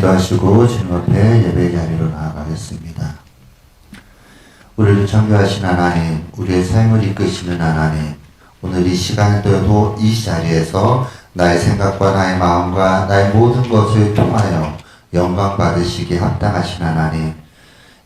기도하시고 주님 앞에 예배 자리로 나아가겠습니다. 우리를 창조하신 하나님, 우리의 삶을 이끄시는 하나님, 오늘 이 시간에도 이 자리에서 나의 생각과 나의 마음과 나의 모든 것을 통하여 영광 받으시기에 합당하신 하나님,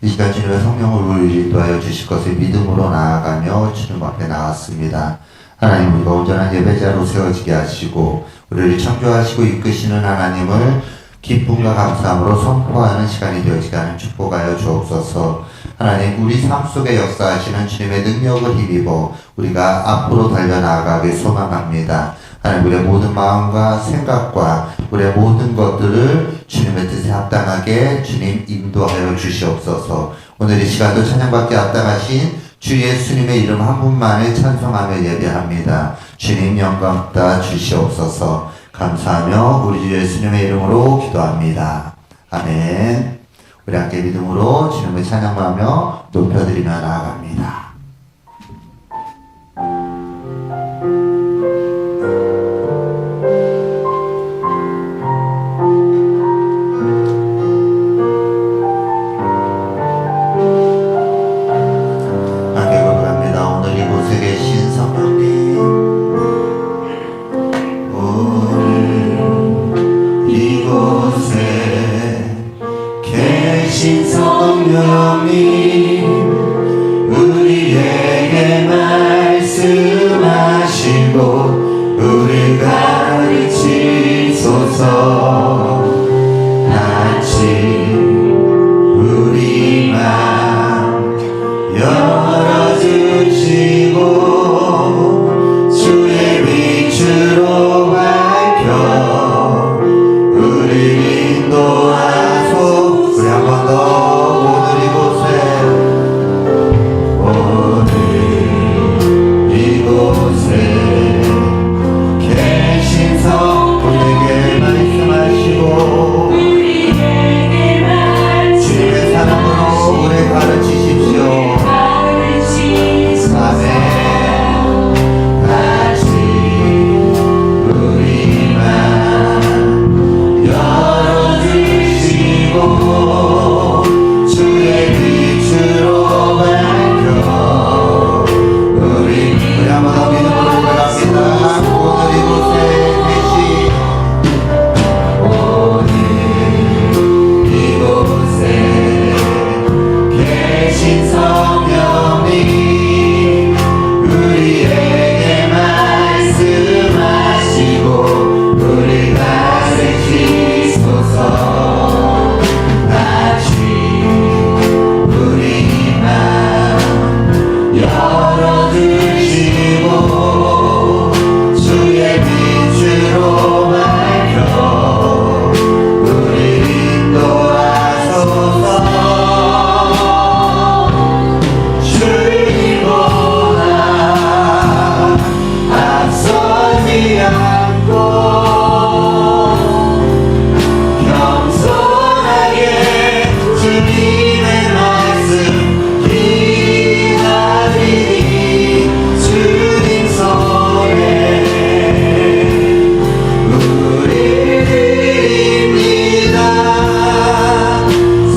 이 시간 주님의 성령을 우리를 인도하여 주실 것을 믿음으로 나아가며 주님 앞에 나왔습니다. 하나님, 우리가 온전한 예배자로 세워지게 하시고 우리를 창조하시고 이끄시는 하나님을 기쁨과 감사함으로 선포하는 시간이 되어지게 하는 축복하여 주옵소서. 하나님, 우리 삶 속에 역사하시는 주님의 능력을 힘입어 우리가 앞으로 달려나가길 소망합니다. 하나님, 우리의 모든 마음과 생각과 우리의 모든 것들을 주님의 뜻에 합당하게 주님 인도하여 주시옵소서. 오늘 이 시간도 찬양받기 합당하신 주 예수님의 이름 한 분만을 찬송하며 예배합니다. 주님 영광 다 주시옵소서. 감사하며 우리 주 예수님의 이름으로 기도합니다. 아멘. 우리 함께 믿음으로 주님을 찬양하며 높여드리며 나아갑니다. 함께 고백합니다. 오늘 이곳에 계신 성령님, 이곳에 계신 성령님, 우리에게 말씀하시고 우리 가르치소서. 같이 우리 맘 열어주시고 주의 빛으로 밝혀 우리 인도하소. 우리 한 번 더. 오늘 이곳에 계신 성 우리에게 말씀하시고 주님의 사랑으로 우리 가르치십시오. 아멘. 같이 우리 맘 열어주시고 주의 빛으로 밝혀 우리 한번 더 믿음으로 고백합니다. 오늘 이곳에 계신 성령님, 우리에게 말씀하시고 우리 가르치소서. 같이 우리 맘 열어주시고 주의 빛으로 밝혀 우리 인도하소서. 주님보다 앞서지 않고 겸손하게 주님의 말씀 기다리니 주님 손에 우리 드립니다.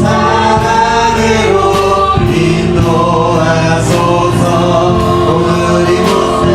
사랑으로 인도하소서. 오늘 이곳에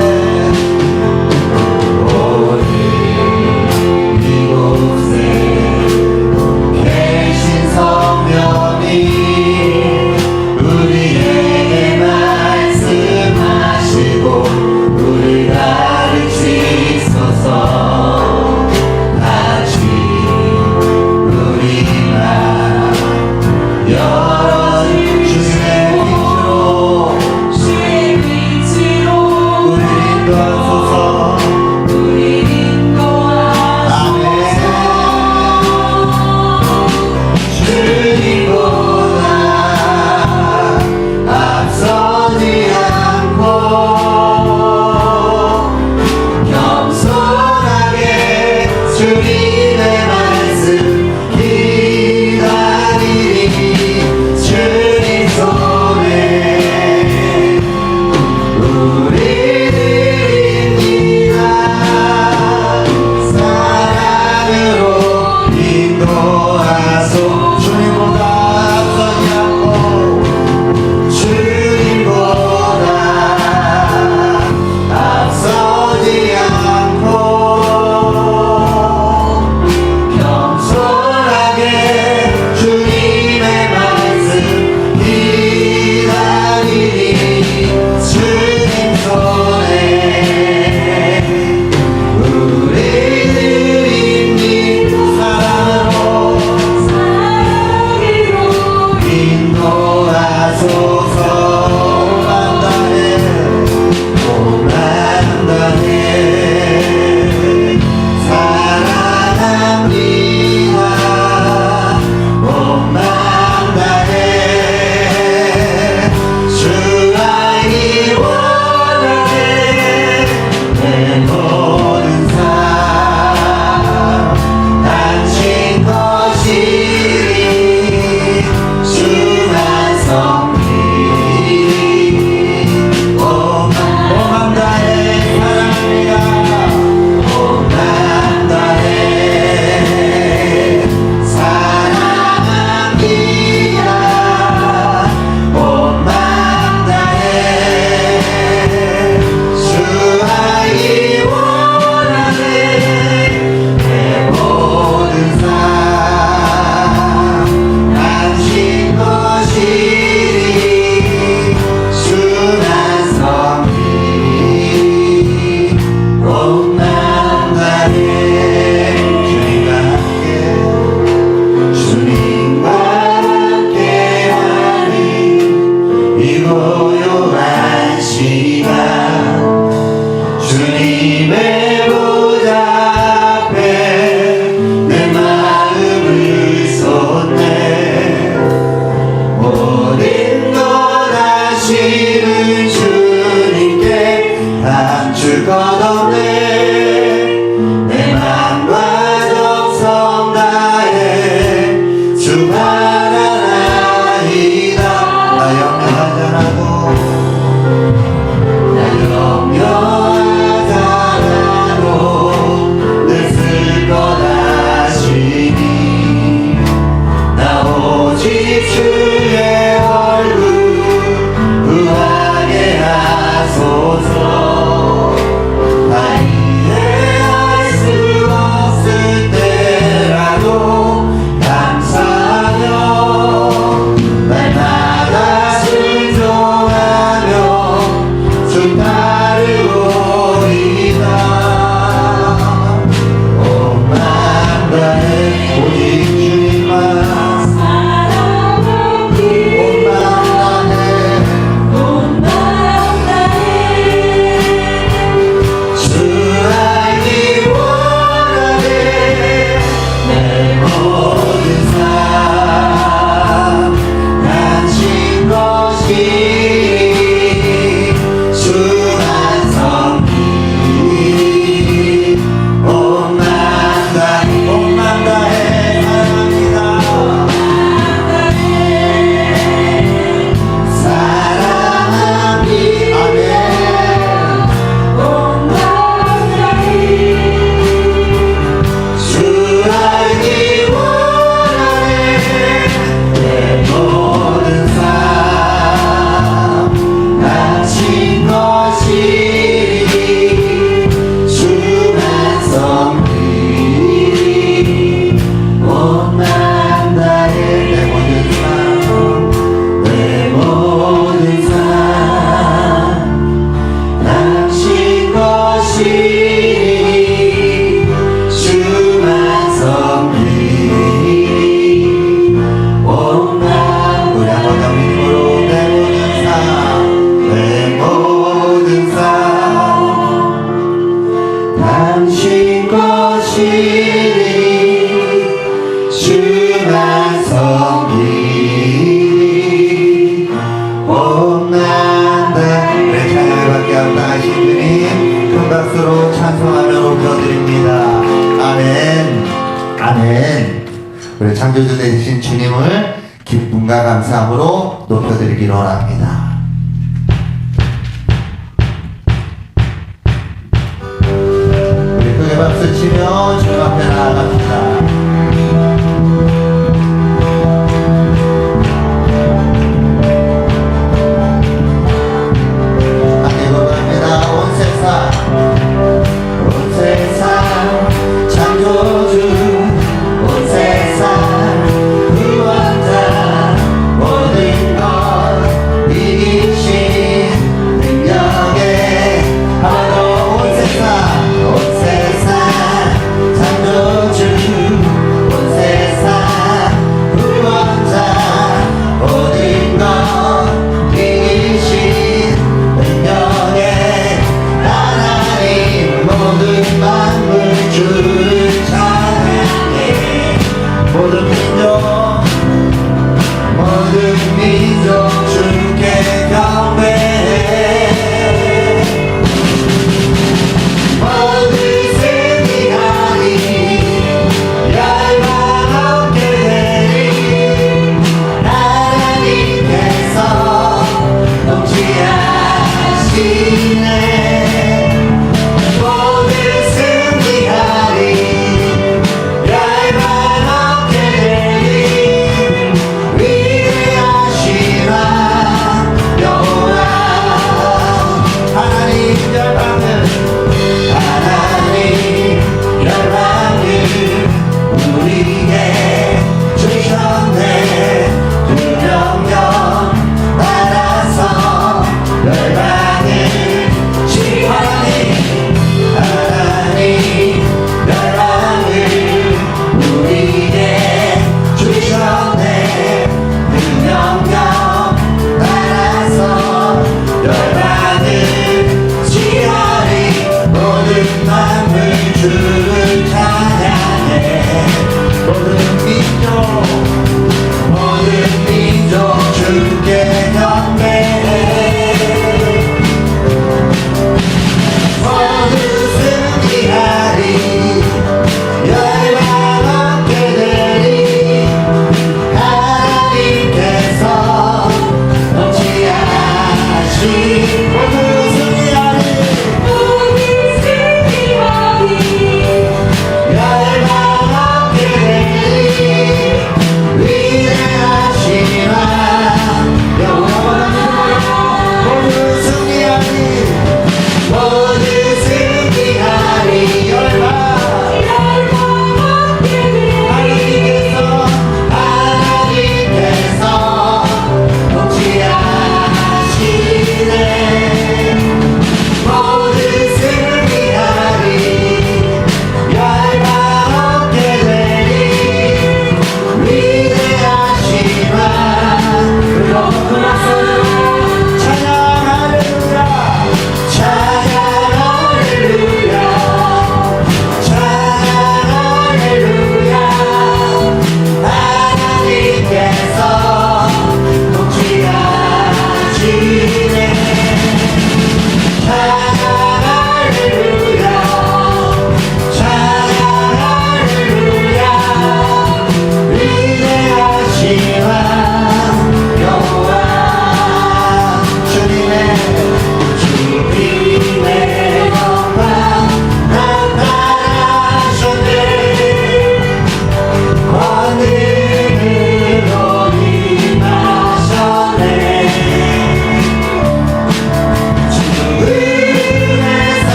당신 것이니 주만 섬기니 봄난다. 그래 찬양을밖에 없다 하신 주님 큰 박수로 찬송하며 높여드립니다. 아멘. 아멘. 우리 창조주 되신 주님을 기쁨과 감사함으로 높여드리기로 합니다. 우리 크게 박수 치며 주님 앞에 나아갑시다.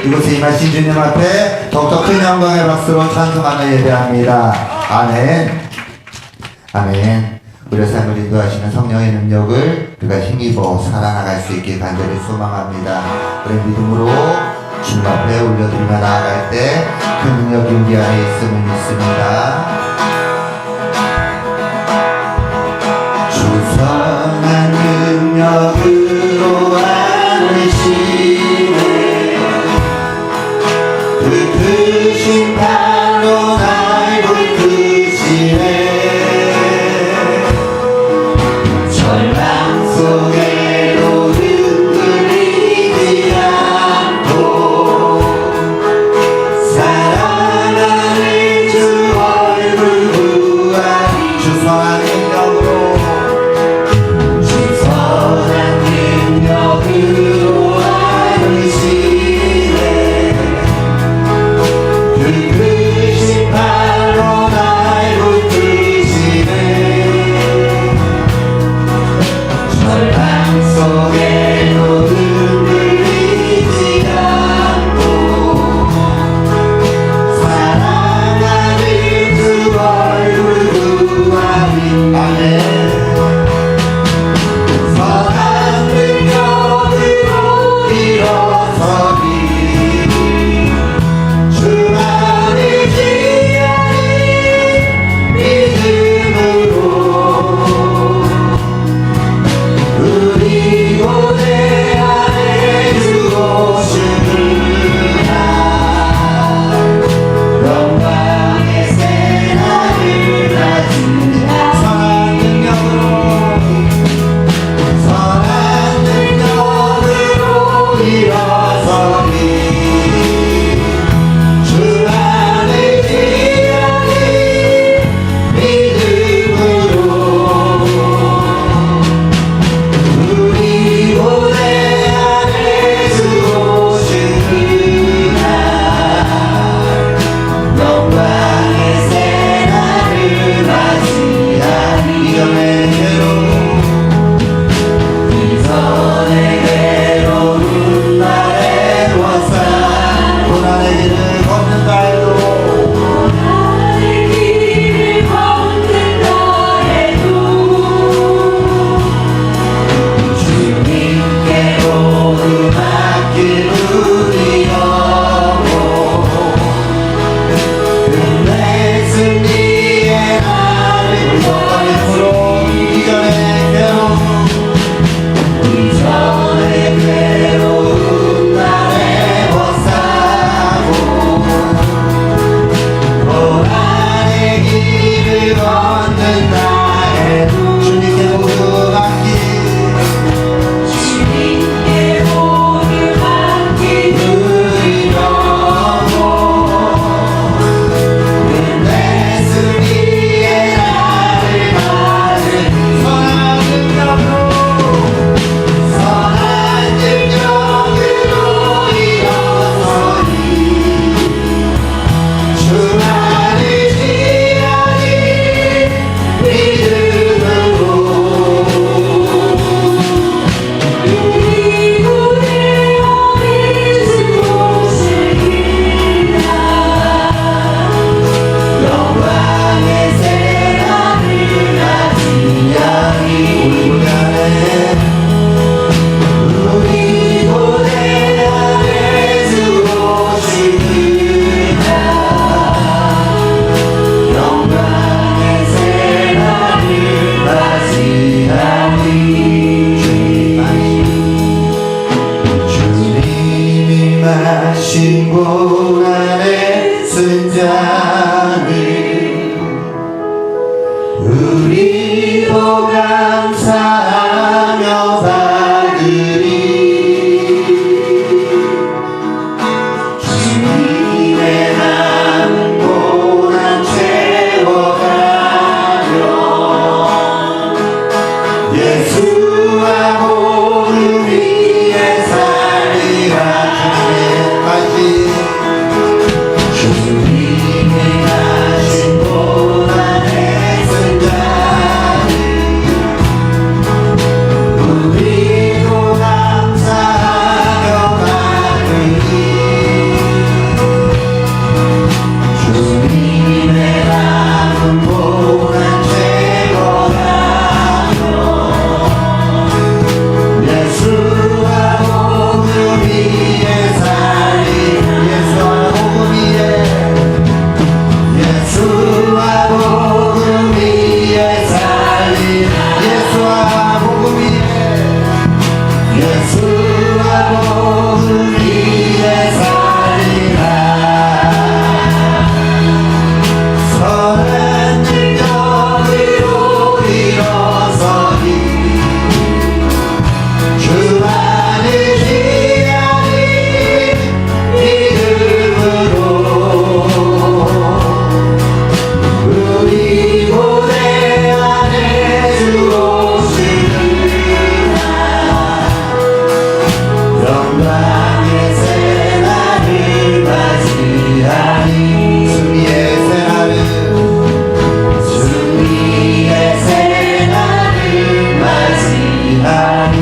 이곳에 임하신 주님 앞에 더욱더 큰 영광의 박수로 찬송하며 예배합니다. 아멘. 아멘. 우리의 삶을 인도하시는 성령의 능력을 우리가 힘입어 살아나갈 수 있게 간절히 소망합니다. 우리 믿음으로 주님 앞에 올려드리며 나아갈 때 그 능력이 우리 안에 있음을 믿습니다. 주선한 능력으로 안으시네 그 크신 팔로 날 붙드시네 절망 속에도 흔들리지 않고 사랑하는 주 얼굴 우리도 감사하며 받으리. 주님의 남은 고난 채워가며 예수와 복음 위에 살리라. 주님의 하신 고난의 승자를 우리도 감사하며 받으리. 주님의 남은 고난 채워가며 예수와 복음 위에 살리라. 예수와 복음 위에 살리라. 예수와 복음 위에 예수와 복음 위에 살리라. 선한 능력으로 일어서니 주만을 기다리 믿음으로 우리 고대 안에 주 오시리라. 영광의 새날을 맞이하니 승리의 새날을 맞이하니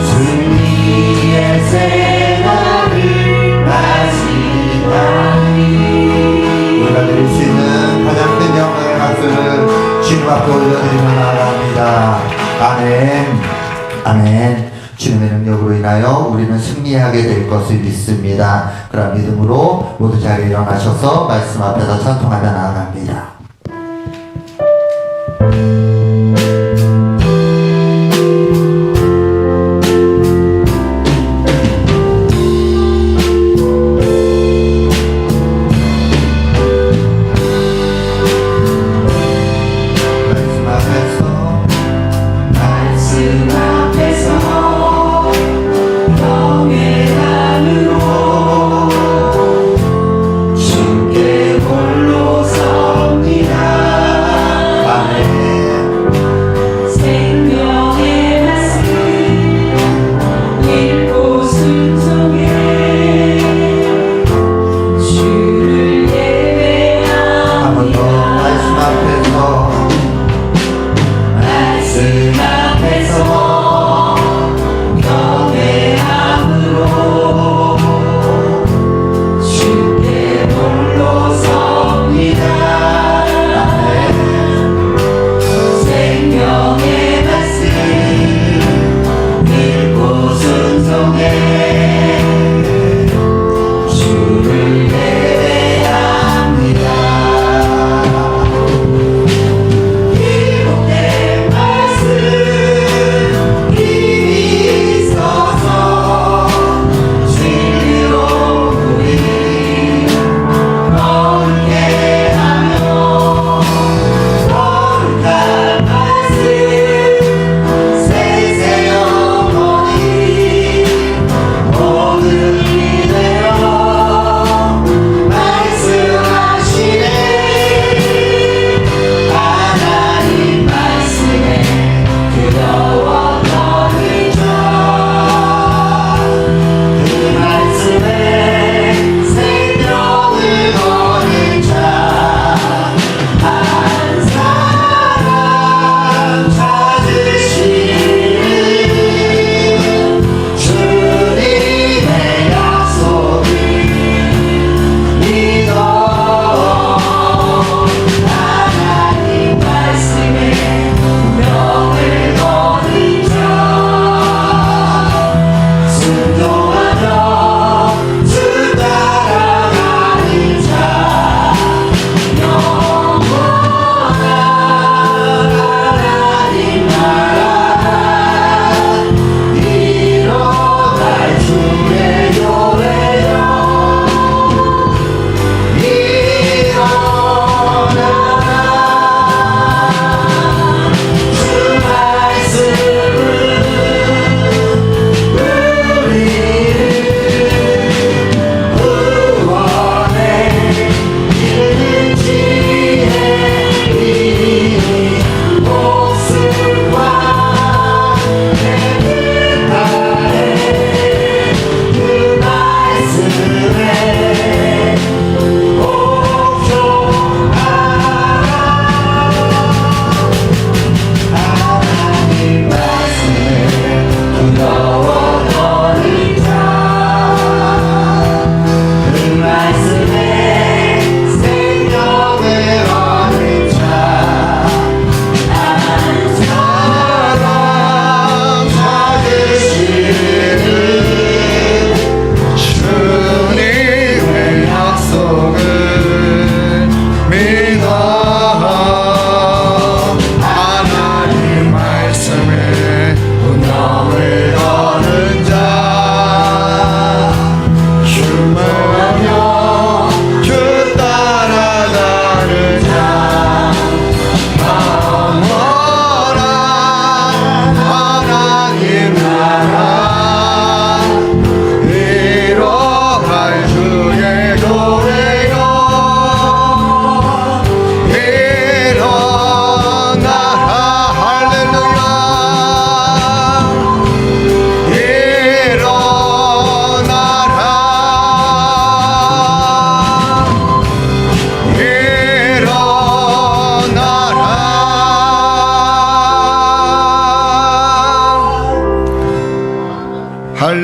승리의 새날을 맞이하니. 우리가 드릴 수 있는 가장 큰 영광의 박수를 주님 앞에 올려드리며 나아갑니다. 아멘. 아멘. 주님의 능력으로 인하여 우리는 승리하게 될 것을 믿습니다. 그런 믿음으로 모두 자리에 일어나셔서 말씀 앞에서 찬송하며 나아갑니다. 말씀 앞에서 영예함으로 주께 홀로 섭니다. 아멘.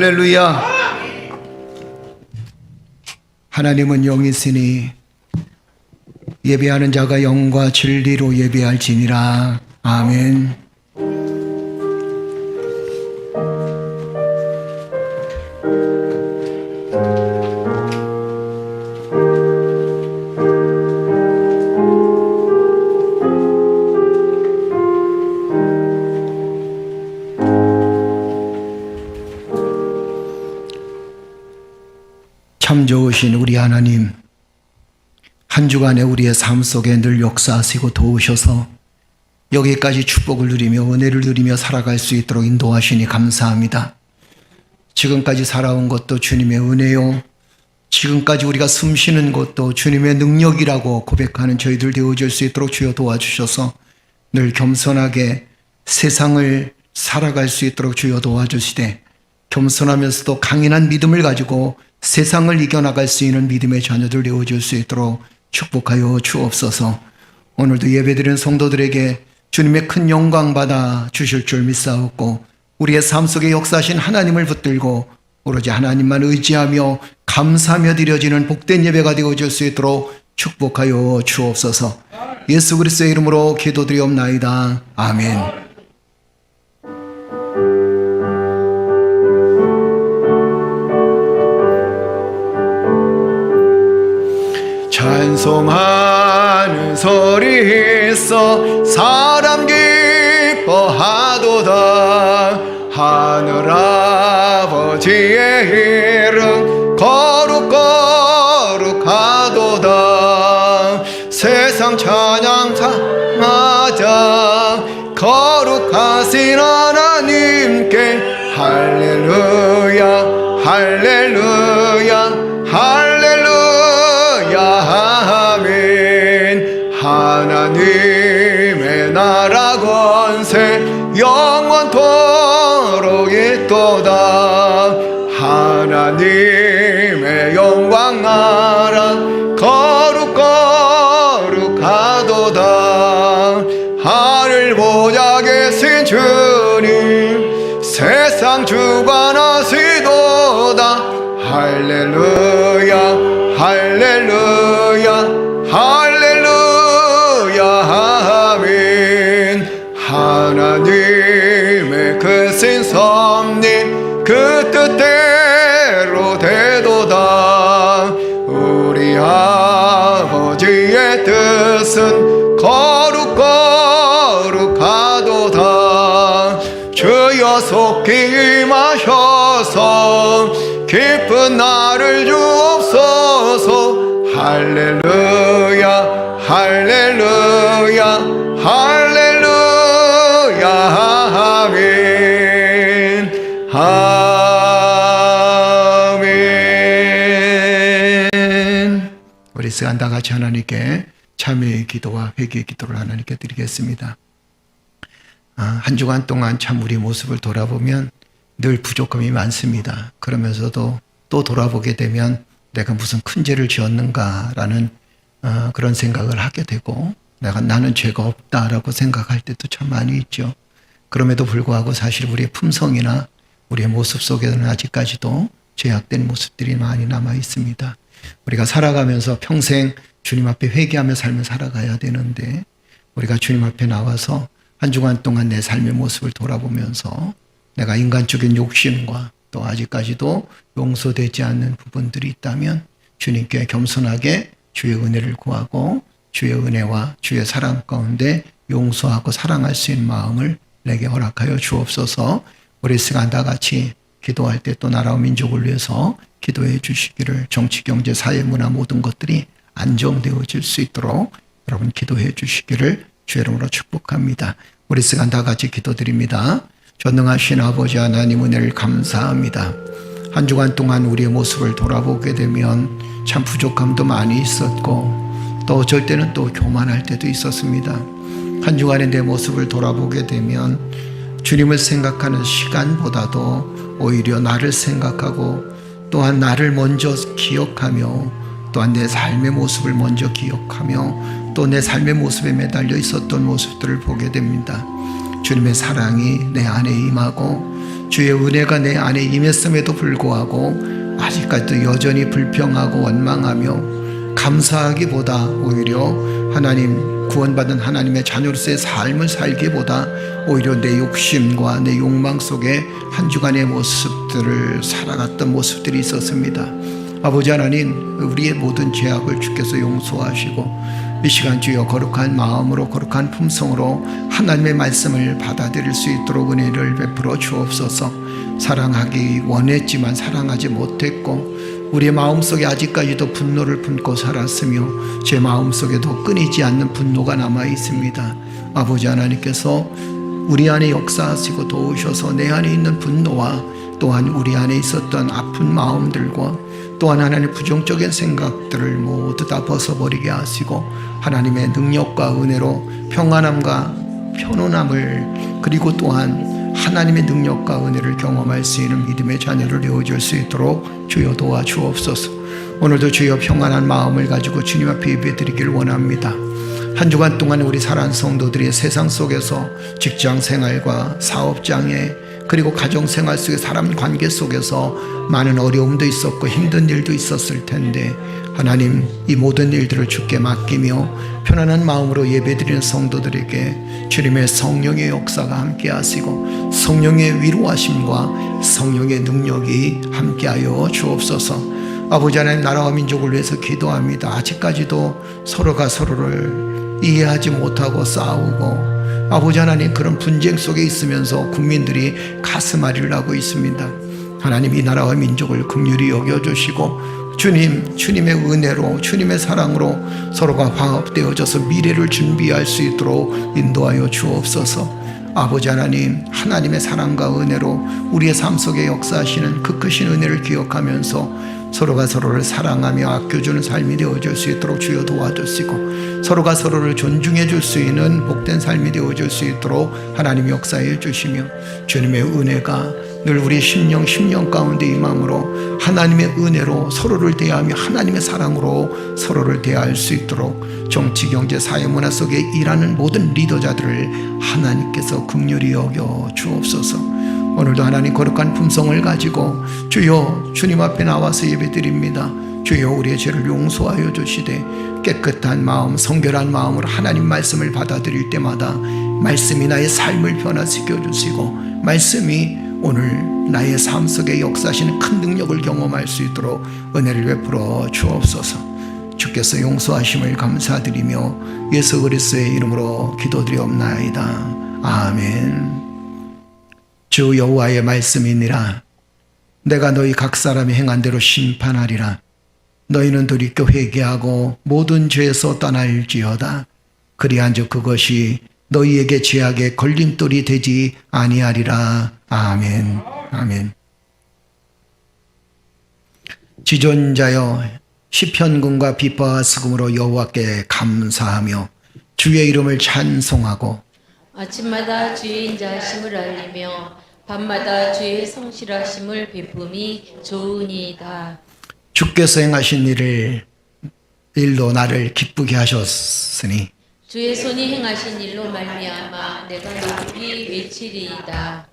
할렐루야. 하나님은 영이시니 예배하는 자가 영과 진리로 예배할지니라. 아멘. 참 좋으신 우리 하나님, 한 주간에 우리의 삶 속에 늘 역사하시고 도우셔서 여기까지 축복을 누리며 은혜를 누리며 살아갈 수 있도록 인도하시니 감사합니다. 지금까지 살아온 것도 주님의 은혜요, 지금까지 우리가 숨쉬는 것도 주님의 능력이라고 고백하는 저희들 되어줄 수 있도록 주여 도와주셔서 늘 겸손하게 세상을 살아갈 수 있도록 주여 도와주시되, 겸손하면서도 강인한 믿음을 가지고 세상을 이겨나갈 수 있는 믿음의 자녀들 되어줄 수 있도록 축복하여 주옵소서. 오늘도 예배드리는 성도들에게 주님의 큰 영광 받아 주실 줄 믿사옵고, 우리의 삶 속에 역사하신 하나님을 붙들고 오로지 하나님만 의지하며 감사하며 드려지는 복된 예배가 되어줄 수 있도록 축복하여 주옵소서. 예수 그리스도의 이름으로 기도드리옵나이다. 아멘. 찬송하는 소리 있어 사람 기뻐하도다. 하늘 아버지의 이름 거룩 거룩하도다. 세상 찬양하자 거룩하신 하나님께 할렐루야 할렐루야 할렐루야 아멘. 하나님의 나라 권세 영원토록 있도다. 하나님의 영광 나라 거룩 거룩하도다. 하늘 보좌 계신 주님 세상 주관하시도다. 할렐루야 할렐루야 할렐루야 아멘. 하나님의 크신 섭리 그 뜻대로 되도다. 우리 아버지의 뜻은 거룩 거룩하도다. 주여 속히 임하셔서 기쁜 날을 주옵소서. 할렐루야 할렐루야 할렐루야 아멘 아멘. 우리 시간 다 같이 하나님께 참회의 기도와 회개의 기도를 하나님께 드리겠습니다. 한 주간 동안 참 우리 모습을 돌아보면 늘 부족함이 많습니다. 그러면서도 또 돌아보게 되면 내가 무슨 큰 죄를 지었는가라는 그런 생각을 하게 되고, 나는 죄가 없다라고 생각할 때도 참 많이 있죠. 그럼에도 불구하고 사실 우리의 품성이나 우리의 모습 속에는 아직까지도 죄악된 모습들이 많이 남아 있습니다. 우리가 살아가면서 평생 주님 앞에 회개하며 삶을 살아가야 되는데, 우리가 주님 앞에 나와서 한 주간 동안 내 삶의 모습을 돌아보면서 내가 인간적인 욕심과 또 아직까지도 용서되지 않는 부분들이 있다면 주님께 겸손하게 주의 은혜를 구하고 주의 은혜와 주의 사랑 가운데 용서하고 사랑할 수 있는 마음을 내게 허락하여 주옵소서. 우리 시간 다 같이 기도할 때 또 나라와 민족을 위해서 기도해 주시기를, 정치, 경제, 사회, 문화 모든 것들이 안정되어질 수 있도록 여러분 기도해 주시기를 주의 이름으로 축복합니다. 우리 시간 다 같이 기도드립니다. 전능하신 아버지 하나님 은혜를 감사합니다. 한 주간 동안 우리의 모습을 돌아보게 되면 참 부족함도 많이 있었고 또 어쩔 때는 또 교만할 때도 있었습니다. 한 주간의 내 모습을 돌아보게 되면 주님을 생각하는 시간보다도 오히려 나를 생각하고 또한 나를 먼저 기억하며 또한 내 삶의 모습을 먼저 기억하며 또 내 삶의 모습에 매달려 있었던 모습들을 보게 됩니다. 주님의 사랑이 내 안에 임하고 주의 은혜가 내 안에 임했음에도 불구하고 아직까지도 여전히 불평하고 원망하며 감사하기보다 오히려 하나님 구원받은 하나님의 자녀로서의 삶을 살기보다 오히려 내 욕심과 내 욕망 속에 한 주간의 모습들을 살아갔던 모습들이 있었습니다. 아버지 하나님, 우리의 모든 죄악을 주께서 용서하시고 이 시간 주여 거룩한 마음으로 거룩한 품성으로 하나님의 말씀을 받아들일 수 있도록 은혜를 베풀어 주옵소서. 사랑하기 원했지만 사랑하지 못했고 우리의 마음속에 아직까지도 분노를 품고 살았으며 제 마음속에도 끊이지 않는 분노가 남아 있습니다. 아버지 하나님께서 우리 안에 역사하시고 도우셔서 내 안에 있는 분노와 또한 우리 안에 있었던 아픈 마음들과 또한 하나님의 부정적인 생각들을 모두 다 벗어버리게 하시고 하나님의 능력과 은혜로 평안함과 편안함을 그리고 또한 하나님의 능력과 은혜를 경험할 수 있는 믿음의 자녀를 되어줄 수 있도록 주여 도와주옵소서. 오늘도 주여 평안한 마음을 가지고 주님 앞에 예배드리길 원합니다. 한 주간 동안 우리 사랑하는 성도들이 세상 속에서 직장 생활과 사업장에 그리고 가정생활 속에 사람 관계 속에서 많은 어려움도 있었고 힘든 일도 있었을 텐데 하나님 이 모든 일들을 주께 맡기며 편안한 마음으로 예배드리는 성도들에게 주님의 성령의 역사가 함께 하시고 성령의 위로하심과 성령의 능력이 함께하여 주옵소서. 아버지 하나님 나라와 민족을 위해서 기도합니다. 아직까지도 서로가 서로를 이해하지 못하고 싸우고 아버지 하나님 그런 분쟁 속에 있으면서 국민들이 가슴앓이를 하고 있습니다. 하나님 이 나라와 민족을 긍휼히 여겨주시고 주님의 은혜로 주님의 사랑으로 서로가 화합되어져서 미래를 준비할 수 있도록 인도하여 주옵소서. 아버지 하나님 하나님의 사랑과 은혜로 우리의 삶 속에 역사하시는 그 크신 은혜를 기억하면서 서로가 서로를 사랑하며 아껴주는 삶이 되어줄 수 있도록 주여 도와주시고 서로가 서로를 존중해 줄 수 있는 복된 삶이 되어줄 수 있도록 하나님 역사해 주시며 주님의 은혜가 늘 우리 심령 가운데 임함으로 하나님의 은혜로 서로를 대하며 하나님의 사랑으로 서로를 대할 수 있도록 정치, 경제, 사회, 문화 속에 일하는 모든 리더자들을 하나님께서 긍휼히 여겨 주옵소서. 오늘도 하나님 거룩한 품성을 가지고 주여 주님 앞에 나와서 예배드립니다. 주여 우리의 죄를 용서하여 주시되 깨끗한 마음 성결한 마음으로 하나님 말씀을 받아들일 때마다 말씀이 나의 삶을 변화시켜 주시고 말씀이 오늘 나의 삶 속에 역사하시는 큰 능력을 경험할 수 있도록 은혜를 베풀어 주옵소서. 주께서 용서하심을 감사드리며 예수 그리스도의 이름으로 기도드리옵나이다. 아멘. 주 여호와의 말씀이니라. 내가 너희 각 사람이 행한 대로 심판하리라. 너희는 돌이켜 회개하고 모든 죄에서 떠날지어다. 그리한즉 그것이 너희에게 죄악의 걸림돌이 되지 아니하리라. 아멘. 아멘. 지존자여 시편군과 비파와 수금으로 여호와께 감사하며 주의 이름을 찬송하고 아침마다 주의 인자하심을 알리며 밤마다 주의 성실하심을 베품이 좋으니이다. 주께서 행하신 일로 나를 기쁘게 하셨으니 주의 손이 행하신 일로 말미암아 내가 높이 외치리이다.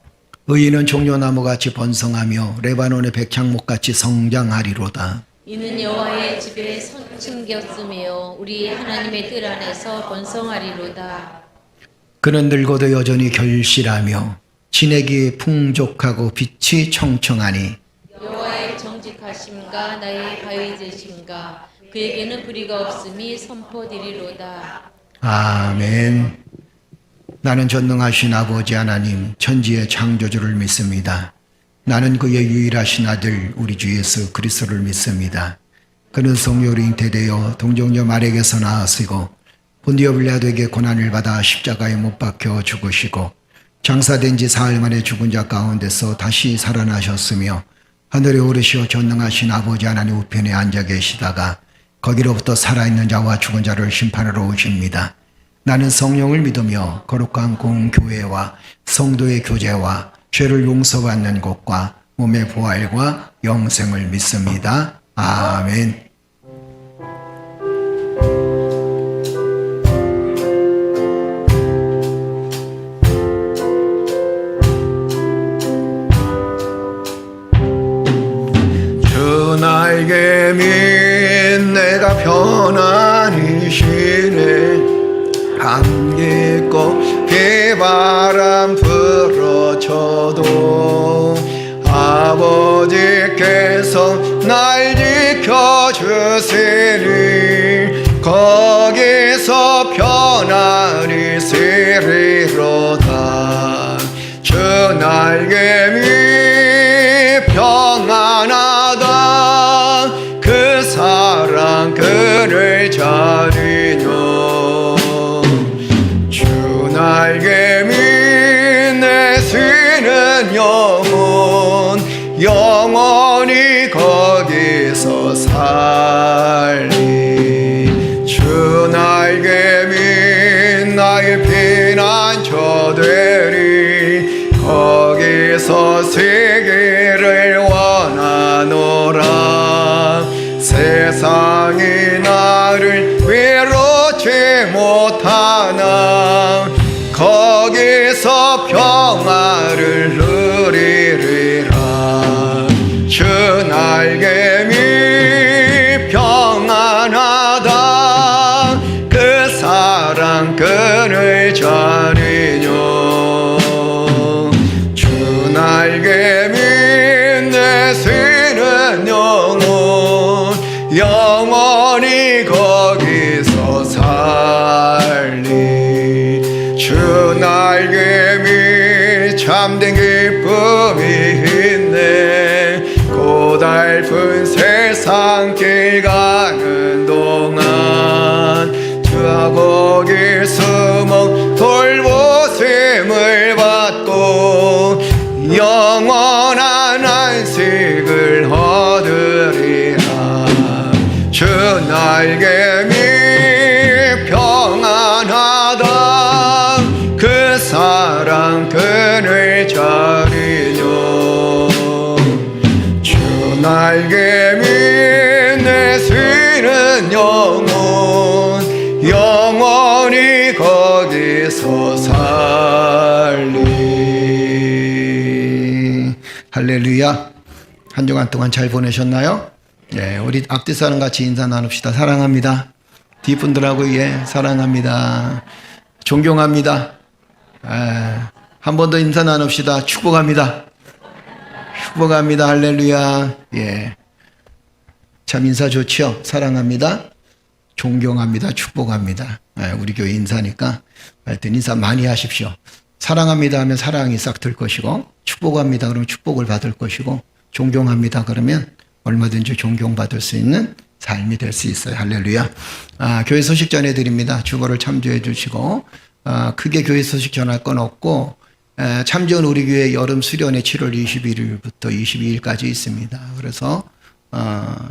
의인은 종려나무같이 번성하며 레바논의 백향목같이 성장하리로다. 이는 여호와의 집에 숨겼으며 우리 하나님의 뜰 안에서 번성하리로다. 그는 늙어도 여전히 결실하며 진액이 풍족하고 빛이 청청하니 여호와의 정직하심과 나의 가위제심과 그에게는 불의가 없음이 선포되리로다. 아멘. 나는 전능하신 아버지 하나님 천지의 창조주를 믿습니다. 나는 그의 유일하신 아들 우리 주 예수 그리스도를 믿습니다. 그는 성령으로 잉태되어 동정녀 마리아에게서 나으시고 본디오 빌라도에게 고난을 받아 십자가에 못 박혀 죽으시고 장사된 지 사흘 만에 죽은 자 가운데서 다시 살아나셨으며 하늘에 오르시어 전능하신 아버지 하나님 우편에 앉아 계시다가 거기로부터 살아있는 자와 죽은 자를 심판하러 오십니다. 나는 성령을 믿으며 거룩한 공교회와 성도의 교제와 죄를 용서받는 것과 몸의 부활과 영생을 믿습니다. 아멘. 편안히시네 안개꽃 비바람 불어쳐도 아버지께서 날 지켜주시니 거기서 편안히 쉬리로다 주 날개미 평안하다 그 사랑 그를 자리뇨 주 날개미 내 쉬는 영혼 영원히 거기서 살리 주 날개미 나의 피난처 되리 거기서 쉬기를 원하노라 세상이 나를 외롭지 못하나 거기서 평화를 누리리라 주 날개미 평안하다 그 사랑 그늘 자리뇨 주 날개미 내 쉬는 영혼 영원히 거기서 살리 주 날개미 참된 기쁨이 있네 고달픈 세상 길 가는 동안 주 거기 숨어 돌보심을 받고 영원한 안식을 얻으리라 주 날개미 평안하다 그 사랑 그늘 자리뇨 주 날개미 내 쉬는 영혼 영원히 거기서 살리 할렐루야 한 주간 동안 잘 보내셨나요? 네, 우리 앞뒤 사람 같이 인사 나눕시다. 사랑합니다. 뒷분들하고 사랑합니다. 존경합니다. 한 번 더 인사 나눕시다. 축복합니다. 축복합니다. 할렐루야. 예. 참 인사 좋죠? 사랑합니다. 존경합니다. 축복합니다. 우리 교회 인사니까 하여튼 인사 많이 하십시오. 사랑합니다 하면 사랑이 싹 들 것이고 축복합니다 그러면 축복을 받을 것이고 존경합니다 그러면 얼마든지 존경받을 수 있는 삶이 될 수 있어요. 할렐루야. 교회 소식 전해드립니다. 주보를 참조해 주시고 크게 교회 소식 전할 건 없고 참전 우리 교회 여름 수련회 7월 21일부터 22일까지 있습니다. 그래서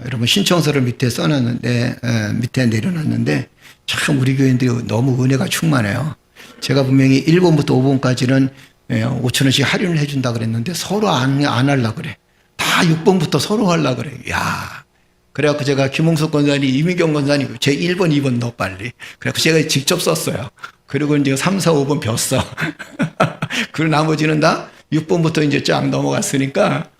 여러분 신청서를 밑에 써놨는데 밑에 내려놨는데 참 우리 교인들이 너무 은혜가 충만해요. 제가 분명히 1번부터 5번까지는 5,000원씩 할인을 해준다 그랬는데 서로 안 하려고 그래. 다 6번부터 서로 하려고 그래. 야. 그래갖고 제가 김홍석 권사님, 이미경 권사님, 제 1번, 2번 넣어 빨리. 그래갖고 제가 직접 썼어요. 그리고 이제 3, 4, 5번 벼어. 그 나머지는 다 6번부터 이제 쫙 넘어갔으니까,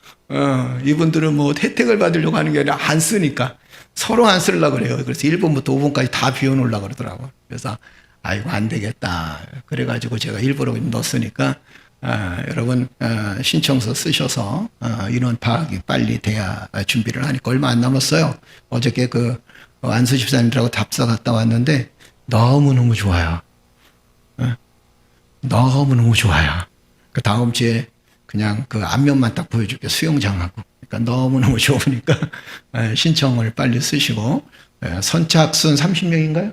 이분들은 뭐 혜택을 받으려고 하는 게 아니라 안 쓰니까 서로 안 쓰려고 그래요. 그래서 1번부터 5번까지 다 비워놓으려고 그러더라고요. 그래서 아이고, 안 되겠다. 그래가지고 제가 일부러 넣었으니까, 여러분, 신청서 쓰셔서, 인원 파악이 빨리 돼야 준비를 하니까 얼마 안 남았어요. 어저께 안수 집사님들하고 답사 갔다 왔는데, 너무너무 좋아요. 너무너무 좋아요. 그 다음 주에 그냥 그 앞면만 딱 보여줄게. 수영장하고. 그러니까 너무너무 좋으니까, 신청을 빨리 쓰시고, 선착순 30명인가요?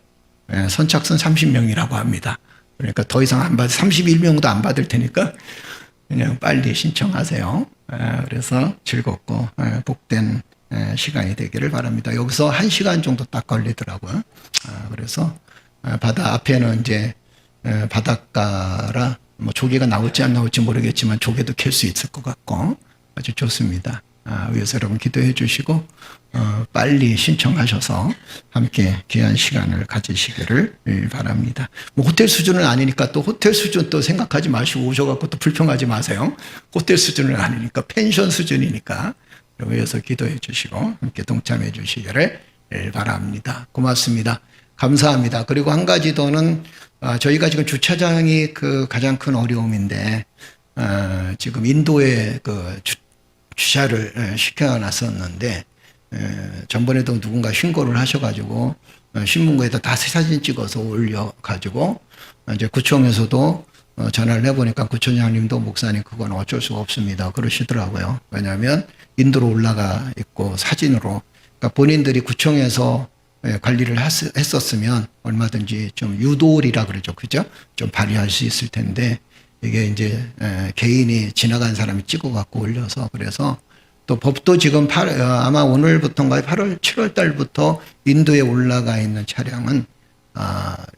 선착순 30명이라고 합니다. 그러니까 더 이상 안 받을, 31명도 안 받을 테니까 그냥 빨리 신청하세요. 그래서 즐겁고 복된 시간이 되기를 바랍니다. 여기서 1시간 정도 딱 걸리더라고요. 그래서 바다 앞에는 이제 바닷가라 뭐 조개가 나올지 안 나올지 모르겠지만 조개도 캘 수 있을 것 같고 아주 좋습니다. 위해서 여러분 기도해 주시고 빨리 신청하셔서 함께 귀한 시간을 가지시기를 바랍니다. 뭐 호텔 수준은 아니니까 또 호텔 수준 또 생각하지 마시고 오셔갖고 또 불평하지 마세요. 호텔 수준은 아니니까 펜션 수준이니까 위해서 기도해 주시고 함께 동참해 주시기를 바랍니다. 고맙습니다. 감사합니다. 그리고 한 가지 더는 저희가 지금 주차장이 그 가장 큰 어려움인데 지금 인도에 그 주차를 시켜놨었는데 전번에도 누군가 신고를 하셔가지고 신문고에다 다 사진 찍어서 올려가지고 이제 구청에서도 전화를 해보니까 구청장님도 목사님 그건 어쩔 수가 없습니다 그러시더라고요. 왜냐하면 인도로 올라가 있고 사진으로 그러니까 본인들이 구청에서 관리를 했었으면 얼마든지 좀 유도리라 그러죠, 그죠? 좀 발휘할 수 있을 텐데 이게 이제 개인이 지나간 사람이 찍어갖고 올려서 그래서 또 법도 지금 아마 오늘부터인가요? 7월 달부터 인도에 올라가 있는 차량은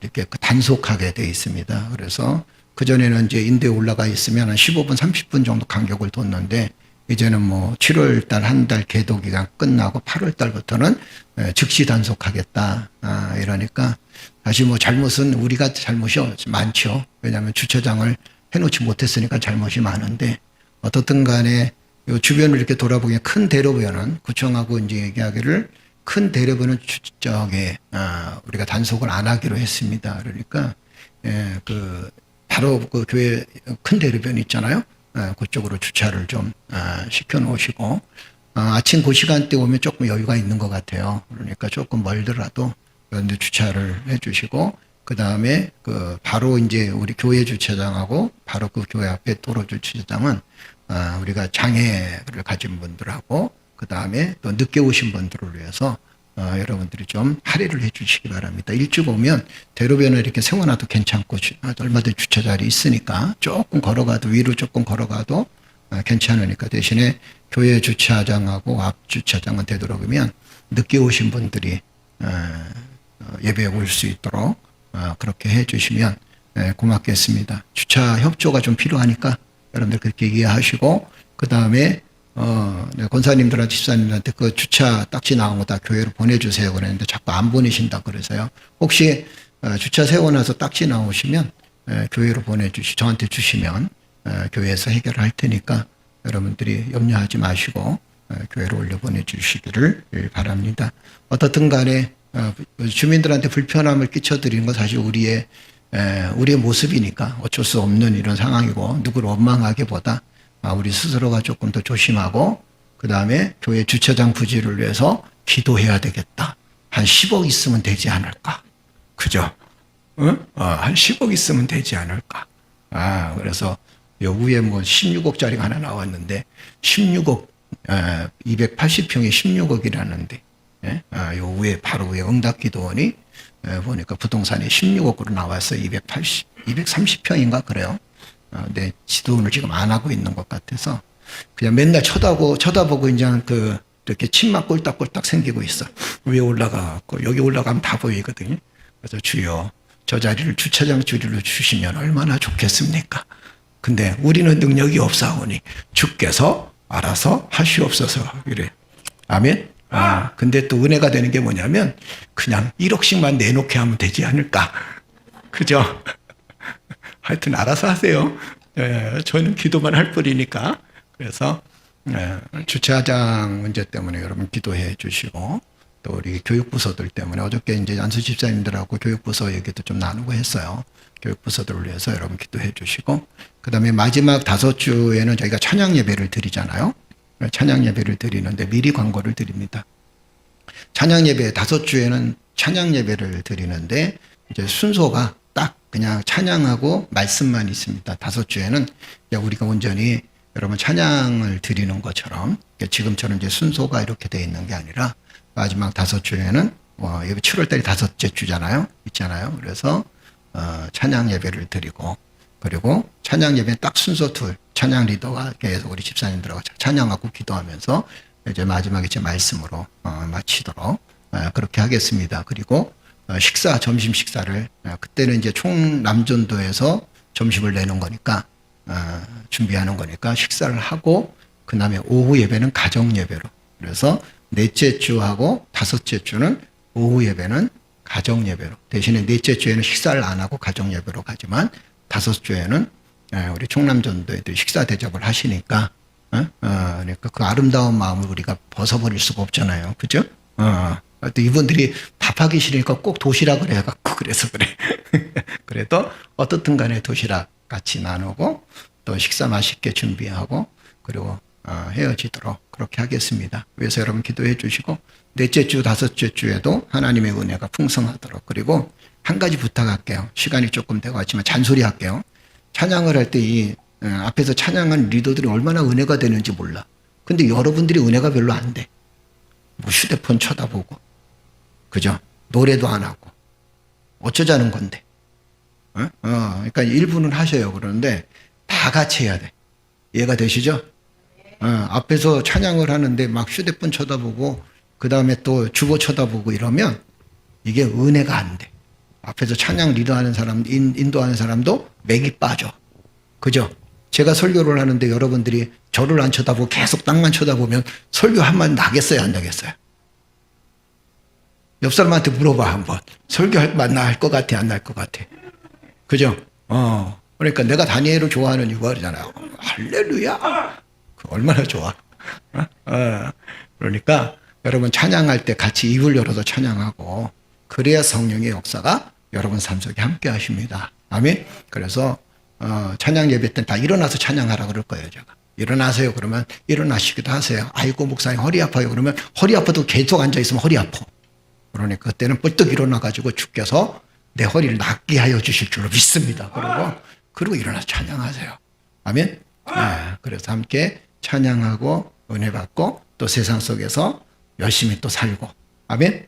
이렇게 단속하게 돼 있습니다. 그래서 그전에는 이제 인도에 올라가 있으면 한 15분, 30분 정도 간격을 뒀는데 이제는 뭐 7월 달 한 달 계도 기간 끝나고 8월 달부터는 즉시 단속하겠다. 이러니까 사실 뭐 잘못은 우리가 잘못이 많죠. 왜냐하면 주차장을 해놓지 못했으니까 잘못이 많은데 어떻든 간에 요 주변을 이렇게 돌아보면 큰 대로변은 구청하고 이제 얘기하기를 큰 대로변은 우리가 단속을 안 하기로 했습니다. 그러니까 바로 그 교회 큰 대로변 있잖아요. 그쪽으로 주차를 좀 시켜 놓으시고 아침 그 시간대 오면 조금 여유가 있는 것 같아요. 그러니까 조금 멀더라도 그런데 주차를 해주시고 그 다음에 바로 이제 우리 교회 주차장하고 바로 그 교회 앞에 도로 주차장은 우리가 장애를 가진 분들하고 그 다음에 또 늦게 오신 분들을 위해서 여러분들이 좀 할애를 해 주시기 바랍니다. 일찍 오면 대로변을 이렇게 세워놔도 괜찮고 얼마든지 주차자리 있으니까 조금 걸어가도 위로 조금 걸어가도 괜찮으니까 대신에 교회 주차장하고 앞 주차장은 되도록이면 늦게 오신 분들이 예배에 올 수 있도록 그렇게 해 주시면 고맙겠습니다. 주차 협조가 좀 필요하니까 여러분들 그렇게 이해하시고 그 다음에 권사님들한테 집사님들한테 그 주차 딱지 나온 거 다 교회로 보내주세요 그랬는데 자꾸 안 보내신다 그래서요. 혹시 주차 세워놔서 딱지 나오시면 교회로 저한테 주시면 교회에서 해결할 테니까 여러분들이 염려하지 마시고 교회로 올려 보내주시기를 바랍니다. 어떻든 간에 주민들한테 불편함을 끼쳐드리는 건 사실 우리의 모습이니까 어쩔 수 없는 이런 상황이고 누구를 원망하기보다 우리 스스로가 조금 더 조심하고 그 다음에 교회 주차장 부지를 위해서 기도해야 되겠다. 한 10억 있으면 되지 않을까. 그죠? 응? 한 10억 있으면 되지 않을까. 그래서 요 위에 뭐 16억짜리가 하나 나왔는데 16억 280평에 16억이라는데 요 위에 바로 위에 응답기도원이 보니까 부동산이 16억으로 나와서 230평인가 그래요. 근데 지도를 지금 안 하고 있는 것 같아서 그냥 맨날 쳐다보고 이제 이렇게 침만 꼴딱꼴딱 생기고 있어. 위에 올라가고 여기 올라가면 다 보이거든요. 그래서 주여 저 자리를 주차장 주리로 주시면 얼마나 좋겠습니까? 근데 우리는 능력이 없사오니 주께서 알아서 하시옵소서 이래. 아멘. 근데 또 은혜가 되는 게 뭐냐면 그냥 1억씩만 내놓게 하면 되지 않을까. 그죠? 하여튼 알아서 하세요. 저는 기도만 할 뿐이니까. 그래서 주차장 문제 때문에 여러분 기도해 주시고 또 우리 교육부서들 때문에 어저께 이제 안수 집사님들하고 교육부서 얘기도 좀 나누고 했어요. 교육부서들을 위해서 여러분 기도해 주시고 그 다음에 마지막 5주에는 저희가 찬양 예배를 드리잖아요. 찬양 예배를 드리는데 미리 광고를 드립니다. 찬양 예배 5주에는 찬양 예배를 드리는데 이제 순서가 딱 그냥 찬양하고 말씀만 있습니다. 5주에는 우리가 온전히 여러분 찬양을 드리는 것처럼 지금처럼 이제 순서가 이렇게 되어 있는 게 아니라 마지막 5주에는 7월달이 5째 주잖아요. 있잖아요. 그래서 찬양 예배를 드리고 그리고 찬양 예배는 딱 순서 둘 찬양 리더가 계속 우리 집사님들하고 찬양하고 기도하면서 이제 마지막에 제 말씀으로 마치도록 그렇게 하겠습니다. 그리고 점심 식사를 그때는 이제 총남전도에서 점심을 내는 거니까 준비하는 거니까 식사를 하고 그 다음에 오후 예배는 가정 예배로 그래서 넷째 주하고 5째 주는 오후 예배는 가정 예배로 대신에 넷째 주에는 식사를 안 하고 가정 예배로 가지만 5주에는 우리 총남전도 애들이 식사 대접을 하시니까 그러니까 그 아름다운 마음을 우리가 벗어버릴 수가 없잖아요. 그죠? 또 이분들이 밥하기 싫으니까 꼭 도시락을 해갖고 그래서 그래. 그래도 어떻든 간에 도시락 같이 나누고 또 식사 맛있게 준비하고 그리고 헤어지도록 그렇게 하겠습니다. 그래서 여러분 기도해 주시고 넷째 주, 다섯째 주에도 하나님의 은혜가 풍성하도록 그리고 한 가지 부탁할게요. 시간이 조금 되고 왔지만 잔소리 할게요. 찬양을 할 때 이 앞에서 찬양한 리더들이 얼마나 은혜가 되는지 몰라. 근데 여러분들이 은혜가 별로 안 돼. 뭐 휴대폰 쳐다보고 그죠? 노래도 안 하고 어쩌자는 건데. 그러니까 일부는 하셔요. 그런데 다 같이 해야 돼. 이해가 되시죠? 앞에서 찬양을 하는데 막 휴대폰 쳐다보고 그 다음에 또 주보 쳐다보고 이러면 이게 은혜가 안 돼. 앞에서 찬양 리더하는 사람, 인도하는 사람도 맥이 빠져. 그죠? 제가 설교를 하는데 여러분들이 저를 안 쳐다보고 계속 땅만 쳐다보면 설교 한마디 나겠어요? 안 나겠어요? 옆 사람한테 물어봐 한번. 설교할 만 나 할 것 같아? 안 날 것 같아? 그죠? 그러니까 내가 다니엘을 좋아하는 이유가 그러잖아요. 할렐루야! 얼마나 좋아. 그러니까 여러분 찬양할 때 같이 입을 열어서 찬양하고 그래야 성령의 역사가 여러분 삶 속에 함께 하십니다. 아멘. 그래서 찬양 예배 때는 다 일어나서 찬양하라 그럴 거예요. 제가 일어나세요 그러면 일어나시기도 하세요. 아이고 목사님 허리 아파요 그러면 허리 아파도 계속 앉아있으면 허리 아파. 그러니까 그때는 벌떡 일어나가지고 주께서 내 허리를 낫게 하여 주실 줄로 믿습니다. 그리고 일어나서 찬양하세요. 아멘. 그래서 함께 찬양하고 은혜 받고 또 세상 속에서 열심히 또 살고. 아멘.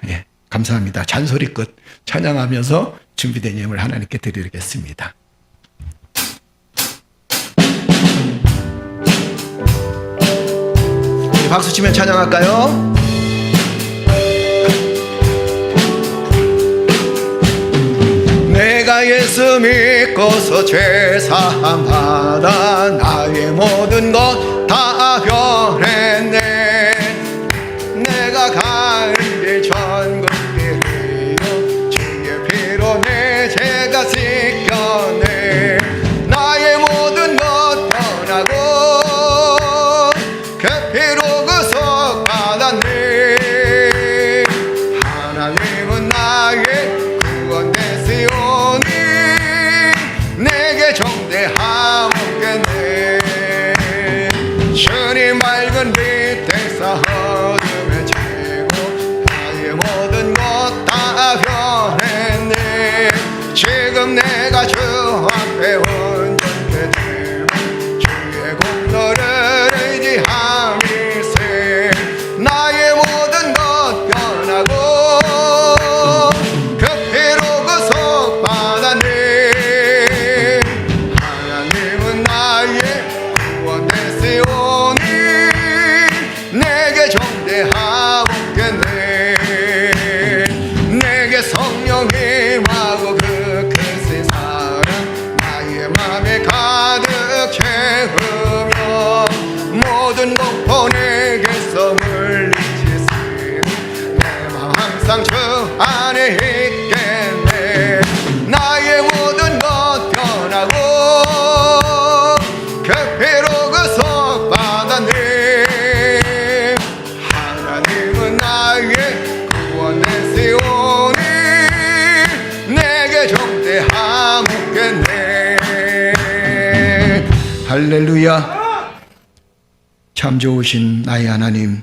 예, 감사합니다. 잔소리 끝. 찬양하면서 준비된 예물 하나님께 드리겠습니다. 박수 치면 찬양할까요? 내가 예수 믿고서 죄사함 받아 나의 모든 것 다 변했네. 내가 가는 길 전국길이요 주의 피로 내 죄가 씻겨내. 나의 모든 것 떠나고 그 피로 구속 받았네. 하나님은 나의 구원 되시오니 내게 정대함 없겠네. 주님 맑은 빛에서 어둠에 지고 나의 모든 것 다 변했네. 지금 내가 주 앞에 온전케 되면 주의 공로를 의지함일세. 나의 모든 것 변하고 그 피로 구속 받았네. 하나님은 나의 구원 되시오니 내게 정대함 없겠네. 내게 성령 임하고 그 크신 사랑 나의 맘에 가득 채우며 모든 공포 내게서 물리치시니 내 맘 항상 주 안에 있겠네. 나의 모든 것 변하고 그 피로 구속 받았네. 하나님은 나의 구원 되시오니 내게 정대함 없겠네. 할렐루야. 참 좋으신 나의 하나님,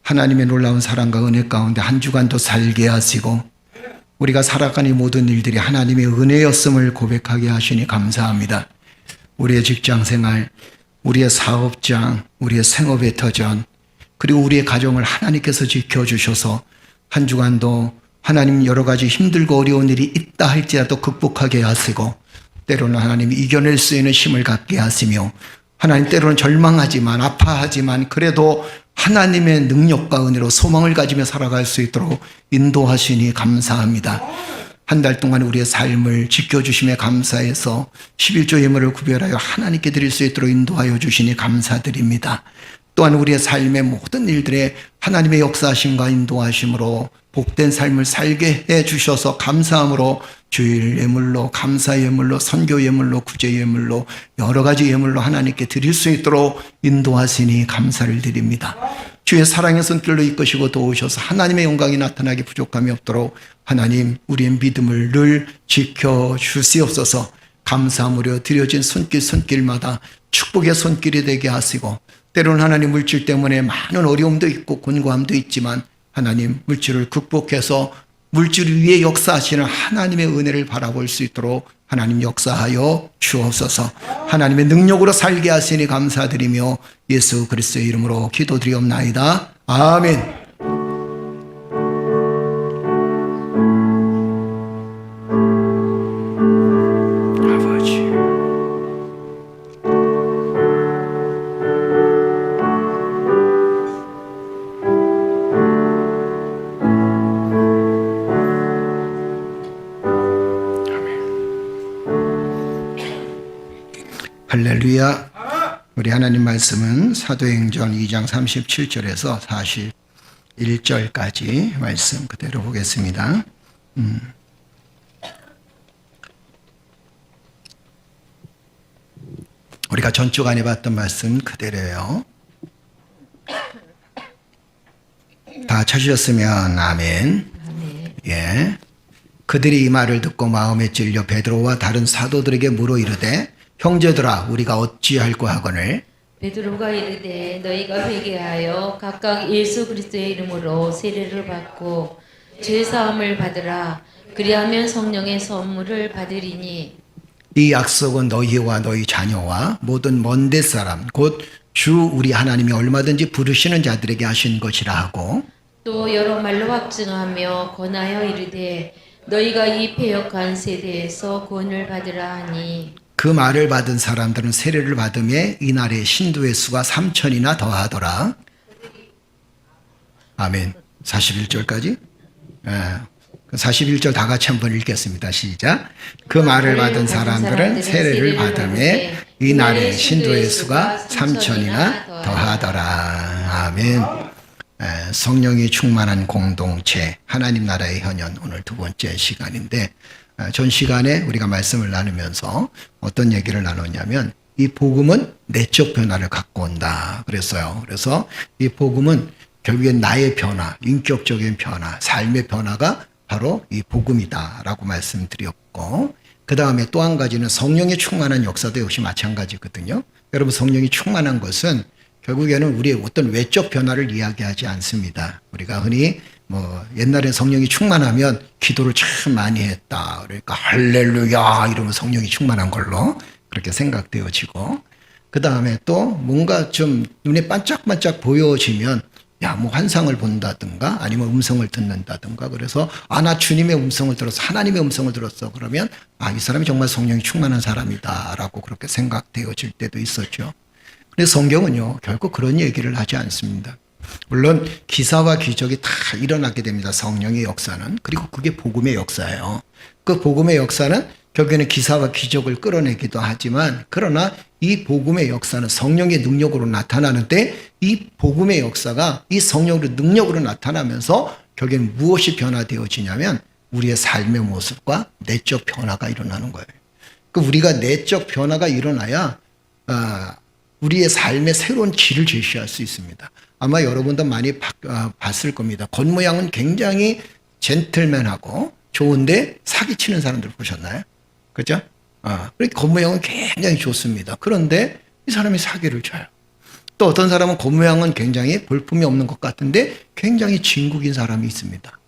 하나님의 놀라운 사랑과 은혜 가운데 한 주간도 살게 하시고 우리가 살아가는 이 모든 일들이 하나님의 은혜였음을 고백하게 하시니 감사합니다. 우리의 직장생활, 우리의 사업장, 우리의 생업의 터전, 그리고 우리의 가정을 하나님께서 지켜주셔서 한 주간도 하나님 여러 가지 힘들고 어려운 일이 있다 할지라도 극복하게 하시고 때로는 하나님 이겨낼 수 있는 힘을 갖게 하시며 하나님 때로는 절망하지만 아파하지만 그래도 하나님의 능력과 은혜로 소망을 가지며 살아갈 수 있도록 인도하시니 감사합니다. 한 달 동안 우리의 삶을 지켜주심에 감사해서 11조 예물을 구별하여 하나님께 드릴 수 있도록 인도하여 주시니 감사드립니다. 또한 우리의 삶의 모든 일들에 하나님의 역사하심과 인도하심으로 복된 삶을 살게 해주셔서 감사함으로 주일 예물로, 감사 예물로, 선교 예물로, 구제 예물로 여러 가지 예물로 하나님께 드릴 수 있도록 인도하시니 감사를 드립니다. 주의 사랑의 손길로 이끄시고 도우셔서 하나님의 영광이 나타나기 부족함이 없도록 하나님 우리의 믿음을 늘 지켜주시옵소서. 감사하므로 드려진 손길마다 축복의 손길이 되게 하시고 때로는 하나님 물질 때문에 많은 어려움도 있고 곤고함도 있지만 하나님 물질을 극복해서 물질 위에 역사하시는 하나님의 은혜를 바라볼 수 있도록 하나님 역사하여 주옵소서. 하나님의 능력으로 살게 하시니 감사드리며 예수 그리스도의 이름으로 기도드리옵나이다. 아멘. 할렐루야. 우리 하나님 말씀은 사도행전 2장 37절에서 41절까지 말씀 그대로 보겠습니다. 우리가 전주간에 봤던 말씀 그대로예요. 다 찾으셨으면 아멘. 예. 그들이 이 말을 듣고 마음에 찔려 베드로와 다른 사도들에게 물어 이르되 형제들아 우리가 어찌할꼬 하거늘 베드로가 이르되 너희가 회개하여 각각 예수 그리스도의 이름으로 세례를 받고 죄 사함을 받으라. 그리하면 성령의 선물을 받으리니 이 약속은 너희와 너희 자녀와 모든 먼 데 사람 곧 주 우리 하나님이 얼마든지 부르시는 자들에게 하신 것이라 하고 또 여러 말로 확증하며 권하여 이르되 너희가 이 패역한 세대에서 구원을 받으라 하니 그 말을 받은 사람들은 세례를 받음에 이날에 신도의 수가 3,000이나 더하더라. 아멘. 41절까지? 41절 다 같이 한번 읽겠습니다. 시작. 그 말을 받은 사람들은 세례를 받음에 이날에 신도의 수가 3,000이나 더하더라. 아멘. 성령이 충만한 공동체 하나님 나라의 현현 오늘 두 번째 시간인데 전 시간에 우리가 말씀을 나누면서 어떤 얘기를 나눴냐면 이 복음은 내적 변화를 갖고 온다 그랬어요. 그래서 이 복음은 결국엔 나의 변화, 인격적인 변화, 삶의 변화가 바로 이 복음이다라고 말씀드렸고 그 다음에 또 한 가지는 성령이 충만한 역사도 역시 마찬가지거든요. 여러분 성령이 충만한 것은 결국에는 우리의 어떤 외적 변화를 이야기하지 않습니다. 우리가 흔히 옛날에 성령이 충만하면 기도를 참 많이 했다. 그러니까 할렐루야 이러면 성령이 충만한 걸로 그렇게 생각되어지고 그 다음에 또 뭔가 좀 눈에 반짝반짝 보여지면 환상을 본다든가 아니면 음성을 듣는다든가 그래서 나 주님의 음성을 들었어 하나님의 음성을 들었어 그러면 이 사람이 정말 성령이 충만한 사람이다 라고 그렇게 생각되어질 때도 있었죠. 근데 성경은요 결국 그런 얘기를 하지 않습니다. 물론 기사와 기적이 다 일어나게 됩니다. 성령의 역사는. 그리고 그게 복음의 역사예요. 그 복음의 역사는 결국에는 기사와 기적을 끌어내기도 하지만 그러나 이 복음의 역사는 성령의 능력으로 나타나는데 이 복음의 역사가 이 성령의 능력으로 나타나면서 결국에는 무엇이 변화되어지냐면 우리의 삶의 모습과 내적 변화가 일어나는 거예요. 우리가 내적 변화가 일어나야 우리의 삶의 새로운 길을 제시할 수 있습니다. 아마 여러분도 많이 봤을 겁니다. 겉모양은 굉장히 젠틀맨하고 좋은데 사기치는 사람들 보셨나요? 그죠? 겉모양은 굉장히 좋습니다. 그런데 이 사람이 사기를 쳐요. 또 어떤 사람은 겉모양은 굉장히 볼품이 없는 것 같은데 굉장히 진국인 사람이 있습니다.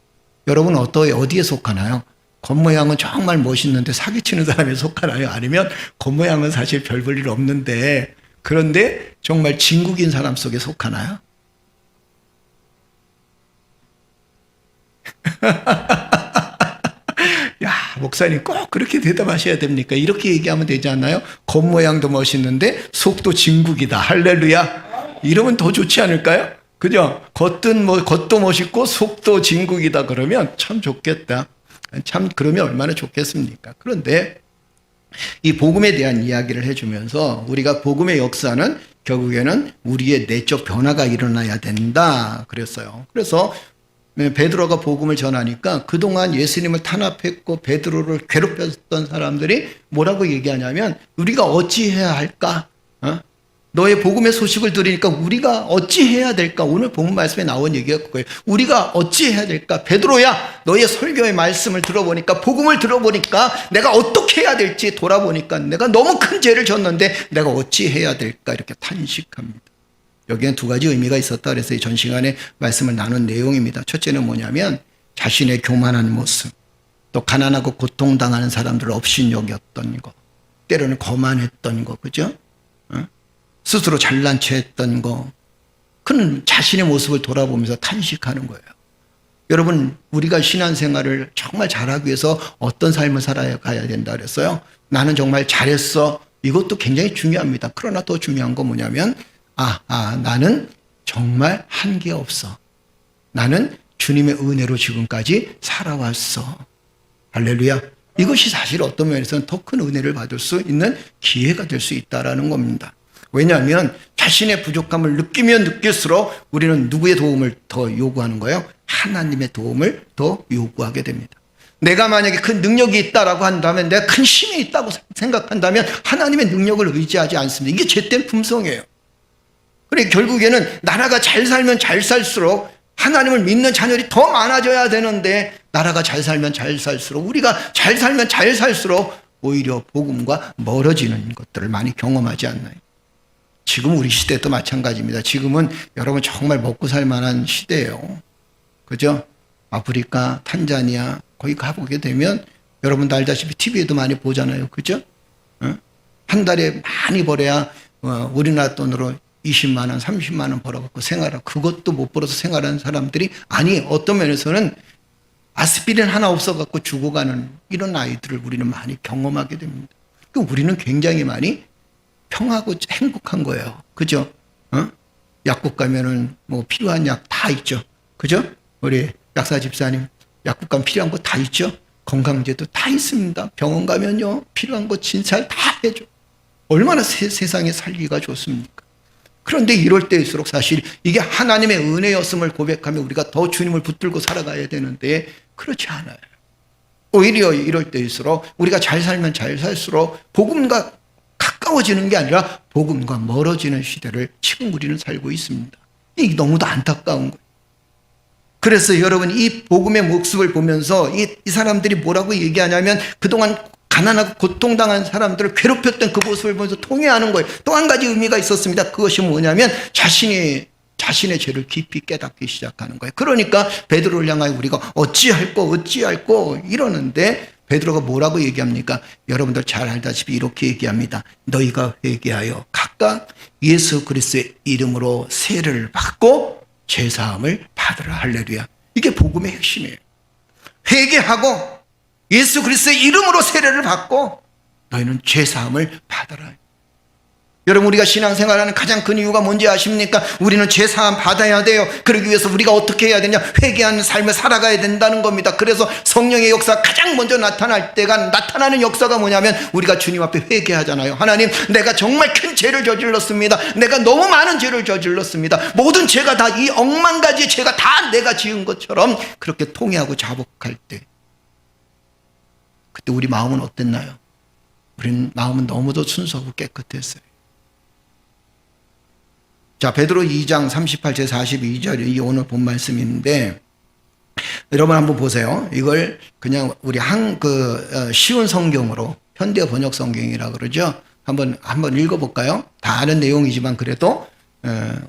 여러분 어디에 속하나요? 겉모양은 정말 멋있는데 사기치는 사람에 속하나요? 아니면 겉모양은 사실 별 볼 일 없는데 그런데 정말 진국인 사람 속에 속하나요? 목사님 꼭 그렇게 대답하셔야 됩니까? 이렇게 얘기하면 되지 않나요? 겉모양도 멋있는데 속도 진국이다. 할렐루야. 이러면 더 좋지 않을까요? 그죠? 겉도 멋있고 속도 진국이다 그러면 참 좋겠다. 참 그러면 얼마나 좋겠습니까? 그런데 이 복음에 대한 이야기를 해주면서 우리가 복음의 역사는 결국에는 우리의 내적 변화가 일어나야 된다 그랬어요. 그래서 베드로가 복음을 전하니까 그동안 예수님을 탄압했고 베드로를 괴롭혔던 사람들이 뭐라고 얘기하냐면 우리가 어찌해야 할까? 너의 복음의 소식을 들으니까 우리가 어찌해야 될까? 오늘 본문 말씀에 나온 얘기가 그거예요. 우리가 어찌해야 될까? 베드로야, 너의 설교의 말씀을 들어보니까, 복음을 들어보니까 내가 어떻게 해야 될지 돌아보니까 내가 너무 큰 죄를 졌는데 내가 어찌해야 될까? 이렇게 탄식합니다. 여기엔 두 가지 의미가 있었다 그래서 이 전 시간에 말씀을 나눈 내용입니다. 첫째는 뭐냐면 자신의 교만한 모습, 또 가난하고 고통당하는 사람들을 업신여겼던 거, 때로는 거만했던 거, 그죠? 스스로 잘난 체 했던 거, 그는 자신의 모습을 돌아보면서 탄식하는 거예요. 여러분, 우리가 신앙생활을 정말 잘하기 위해서 어떤 삶을 살아가야 된다 그랬어요? 나는 정말 잘했어. 이것도 굉장히 중요합니다. 그러나 더 중요한 건 뭐냐면 나는 정말 한계 없어. 나는 주님의 은혜로 지금까지 살아왔어. 할렐루야. 이것이 사실 어떤 면에서는 더 큰 은혜를 받을 수 있는 기회가 될 수 있다는 겁니다. 왜냐하면 자신의 부족함을 느끼면 느낄수록 우리는 누구의 도움을 더 요구하는 거예요? 하나님의 도움을 더 요구하게 됩니다. 내가 만약에 큰 능력이 있다라고 한다면, 내가 큰 힘이 있다고 생각한다면 하나님의 능력을 의지하지 않습니다. 이게 죄된 품성이에요. 그러니까 결국에는 나라가 잘 살면 잘 살수록 하나님을 믿는 자녀들이 더 많아져야 되는데, 나라가 잘 살면 잘 살수록, 우리가 잘 살면 잘 살수록 오히려 복음과 멀어지는 것들을 많이 경험하지 않나요? 지금 우리 시대도 마찬가지입니다. 지금은 여러분 정말 먹고 살 만한 시대예요. 그죠? 아프리카, 탄자니아 거기 가보게 되면 여러분도 알다시피 TV에도 많이 보잖아요. 그죠? 한 달에 많이 벌어야 우리나라 돈으로 20만 원, 30만 원 벌어갖고 생활하고, 그것도 못 벌어서 생활하는 사람들이, 아니 어떤 면에서는 아스피린 하나 없어갖고 죽어가는 이런 아이들을 우리는 많이 경험하게 됩니다. 그럼 우리는 굉장히 많이 평하고 행복한 거예요. 그죠? 약국 가면은 뭐 필요한 약 다 있죠. 그죠? 우리 약사 집사님, 약국 가면 필요한 거 다 있죠? 건강제도 다 있습니다. 병원 가면요, 필요한 거 진찰 다 해줘. 얼마나 세상에 살기가 좋습니까? 그런데 이럴 때일수록 사실 이게 하나님의 은혜였음을 고백하며 우리가 더 주님을 붙들고 살아가야 되는데 그렇지 않아요. 오히려 이럴 때일수록 우리가 잘 살면 잘 살수록 복음과 가까워지는 게 아니라 복음과 멀어지는 시대를 지금 우리는 살고 있습니다. 이게 너무도 안타까운 거예요. 그래서 여러분, 이 복음의 모습을 보면서 이 사람들이 뭐라고 얘기하냐면, 그동안 가난하고 고통당한 사람들을 괴롭혔던 그 모습을 보면서 통회하는 거예요. 또 한 가지 의미가 있었습니다. 그것이 뭐냐면 자신의 죄를 깊이 깨닫기 시작하는 거예요. 그러니까 베드로를 향하여 우리가 어찌할꼬 이러는데, 베드로가 뭐라고 얘기합니까? 여러분들 잘 알다시피 이렇게 얘기합니다. 너희가 회개하여 각각 예수 그리스도의 이름으로 세례를 받고 죄사함을 받으라. 할렐루야. 이게 복음의 핵심이에요. 회개하고 예수 그리스도의 이름으로 세례를 받고 너희는 죄사함을 받아라. 여러분, 우리가 신앙생활하는 가장 큰 이유가 뭔지 아십니까? 우리는 죄사함 받아야 돼요. 그러기 위해서 우리가 어떻게 해야 되냐? 회개하는 삶을 살아가야 된다는 겁니다. 그래서 성령의 역사가 가장 먼저 나타나는 역사가 뭐냐면, 우리가 주님 앞에 회개하잖아요. 하나님, 내가 정말 큰 죄를 저질렀습니다. 내가 너무 많은 죄를 저질렀습니다. 모든 죄가 다, 이 억만 가지의 죄가 다 내가 지은 것처럼 그렇게 통회하고 자복할 때, 그때 우리 마음은 어땠나요? 우리는 마음은 너무도 순수하고 깨끗했어요. 자, 베드로 2장 38절 42절이 이 오늘 본 말씀인데, 여러분 한번 보세요. 이걸 그냥 우리 쉬운 성경으로, 현대 번역 성경이라 그러죠. 한번 읽어볼까요? 다 아는 내용이지만 그래도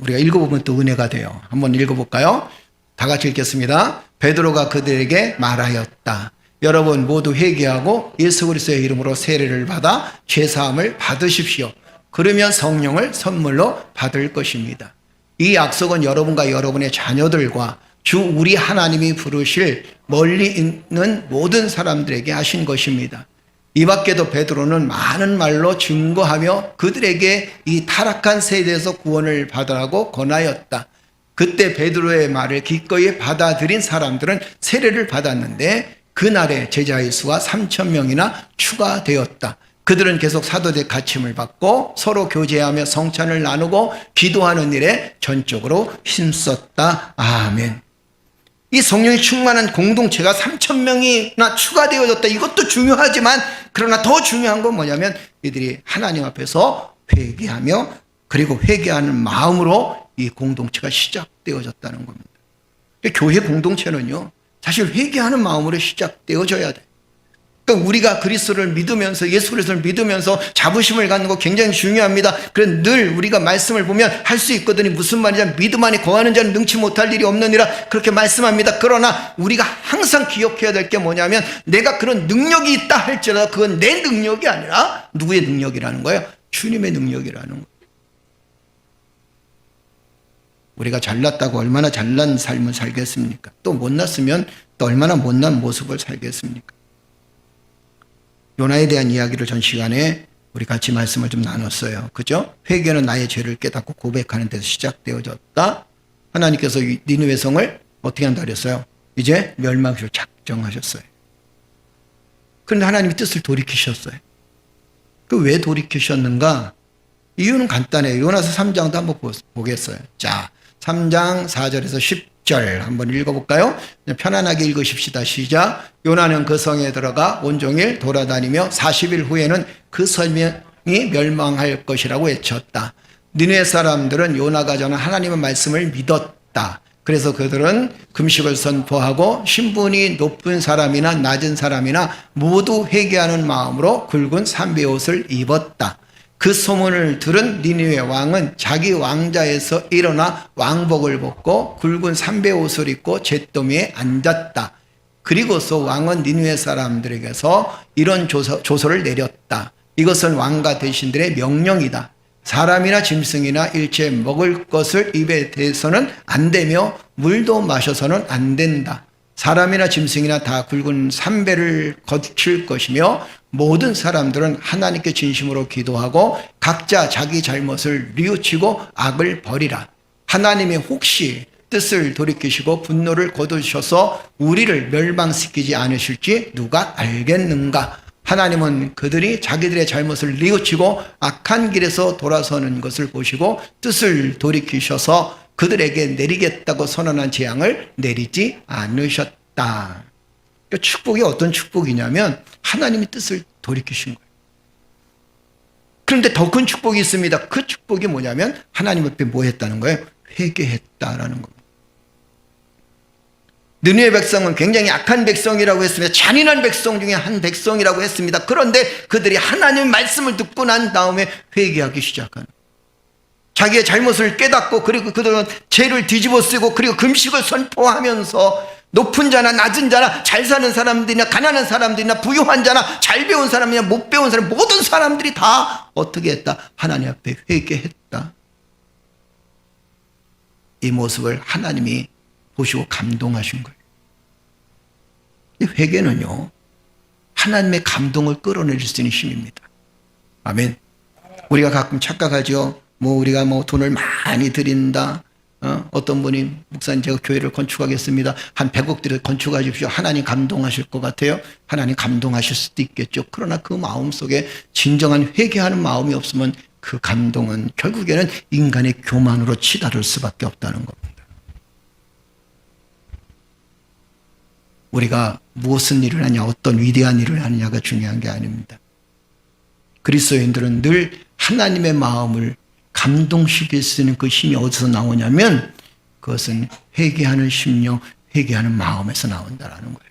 우리가 읽어보면 또 은혜가 돼요. 한번 읽어볼까요? 다 같이 읽겠습니다. 베드로가 그들에게 말하였다. 여러분 모두 회개하고 예수 그리스도의 이름으로 세례를 받아 죄사함을 받으십시오. 그러면 성령을 선물로 받을 것입니다. 이 약속은 여러분과 여러분의 자녀들과 주 우리 하나님이 부르실 멀리 있는 모든 사람들에게 하신 것입니다. 이 밖에도 베드로는 많은 말로 증거하며 그들에게 이 타락한 세대에서 구원을 받으라고 권하였다. 그때 베드로의 말을 기꺼이 받아들인 사람들은 세례를 받았는데, 그날에 제자의 수가 3,000명이나 추가되었다. 그들은 계속 사도의 가르침을 받고 서로 교제하며 성찬을 나누고 기도하는 일에 전적으로 힘썼다. 아멘. 이 성령이 충만한 공동체가 3,000명이나 추가되어졌다. 이것도 중요하지만, 그러나 더 중요한 건 뭐냐면 이들이 하나님 앞에서 회개하며 그리고 회개하는 마음으로 이 공동체가 시작되어졌다는 겁니다. 교회 공동체는요, 사실 회개하는 마음으로 시작되어져야 돼. 그러니까 우리가 그리스도를 믿으면서, 예수 그리스도를 믿으면서 자부심을 갖는 거 굉장히 중요합니다. 그래서 늘 우리가 말씀을 보면 할 수 있거든요. 무슨 말이냐, 믿음 안에 거하는 자는 능치 못할 일이 없느니라 그렇게 말씀합니다. 그러나 우리가 항상 기억해야 될 게 뭐냐면, 내가 그런 능력이 있다 할지라도 그건 내 능력이 아니라 누구의 능력이라는 거예요? 주님의 능력이라는 거예요. 우리가 잘났다고 얼마나 잘난 삶을 살겠습니까? 또 못났으면 또 얼마나 못난 모습을 살겠습니까? 요나에 대한 이야기를 전 시간에 우리 같이 말씀을 좀 나눴어요. 그죠? 회개는 나의 죄를 깨닫고 고백하는 데서 시작되어졌다. 하나님께서 니느웨 성을 어떻게 한다 그랬어요? 이제 멸망시로 작정하셨어요. 그런데 하나님이 뜻을 돌이키셨어요. 그 왜 돌이키셨는가? 이유는 간단해요. 요나서 3장도 한번 보겠어요. 자, 3장 4절에서 10절 한번 읽어볼까요? 편안하게 읽으십시다. 시작. 요나는 그 성에 들어가 온종일 돌아다니며 40일 후에는 그 성이 멸망할 것이라고 외쳤다. 니느웨 사람들은 요나가 전한 하나님의 말씀을 믿었다. 그래서 그들은 금식을 선포하고 신분이 높은 사람이나 낮은 사람이나 모두 회개하는 마음으로 굵은 삼배 옷을 입었다. 그 소문을 들은 니느웨 왕은 자기 왕자에서 일어나 왕복을 벗고 굵은 삼배 옷을 입고 잿더미에 앉았다. 그리고서 왕은 니느웨 사람들에게서 이런 조서를 내렸다. 이것은 왕과 대신들의 명령이다. 사람이나 짐승이나 일체 먹을 것을 입에 대서는 안 되며 물도 마셔서는 안 된다. 사람이나 짐승이나 다 굵은 삼배를 거칠 것이며 모든 사람들은 하나님께 진심으로 기도하고 각자 자기 잘못을 뉘우치고 악을 버리라. 하나님이 혹시 뜻을 돌이키시고 분노를 거두셔서 우리를 멸망시키지 않으실지 누가 알겠는가? 하나님은 그들이 자기들의 잘못을 뉘우치고 악한 길에서 돌아서는 것을 보시고 뜻을 돌이키셔서 그들에게 내리겠다고 선언한 재앙을 내리지 않으셨다. 그러니까 축복이 어떤 축복이냐면 하나님이 뜻을 돌이키신 거예요. 그런데 더 큰 축복이 있습니다. 그 축복이 뭐냐면 하나님 앞에 뭐 했다는 거예요? 회개했다라는 겁니다. 느느웨 백성은 굉장히 악한 백성이라고 했습니다. 잔인한 백성 중에 한 백성이라고 했습니다. 그런데 그들이 하나님의 말씀을 듣고 난 다음에 회개하기 시작하는 거예요. 자기의 잘못을 깨닫고 그리고 그들은 죄를 뒤집어 쓰고 그리고 금식을 선포하면서 높은 자나 낮은 자나 잘 사는 사람들이나 가난한 사람들이나 부유한 자나 잘 배운 사람이나 못 배운 사람 모든 사람들이 다 어떻게 했다? 하나님 앞에 회개했다. 이 모습을 하나님이 보시고 감동하신 거예요. 이 회개는요, 하나님의 감동을 끌어내릴 수 있는 힘입니다. 아멘. 우리가 가끔 착각하죠. 우리가 돈을 많이 드린다. 어떤 분이 목사님 제가 교회를 건축하겠습니다. 한 100억 들여 건축하십시오. 하나님 감동하실 것 같아요. 하나님 감동하실 수도 있겠죠. 그러나 그 마음 속에 진정한 회개하는 마음이 없으면 그 감동은 결국에는 인간의 교만으로 치달을 수밖에 없다는 겁니다. 우리가 무슨 일을 하냐, 어떤 위대한 일을 하느냐가 중요한 게 아닙니다. 그리스도인들은 늘 하나님의 마음을 감동시킬 수 있는 그 힘이 어디서 나오냐면 그것은 회개하는 심령, 회개하는 마음에서 나온다는 거예요.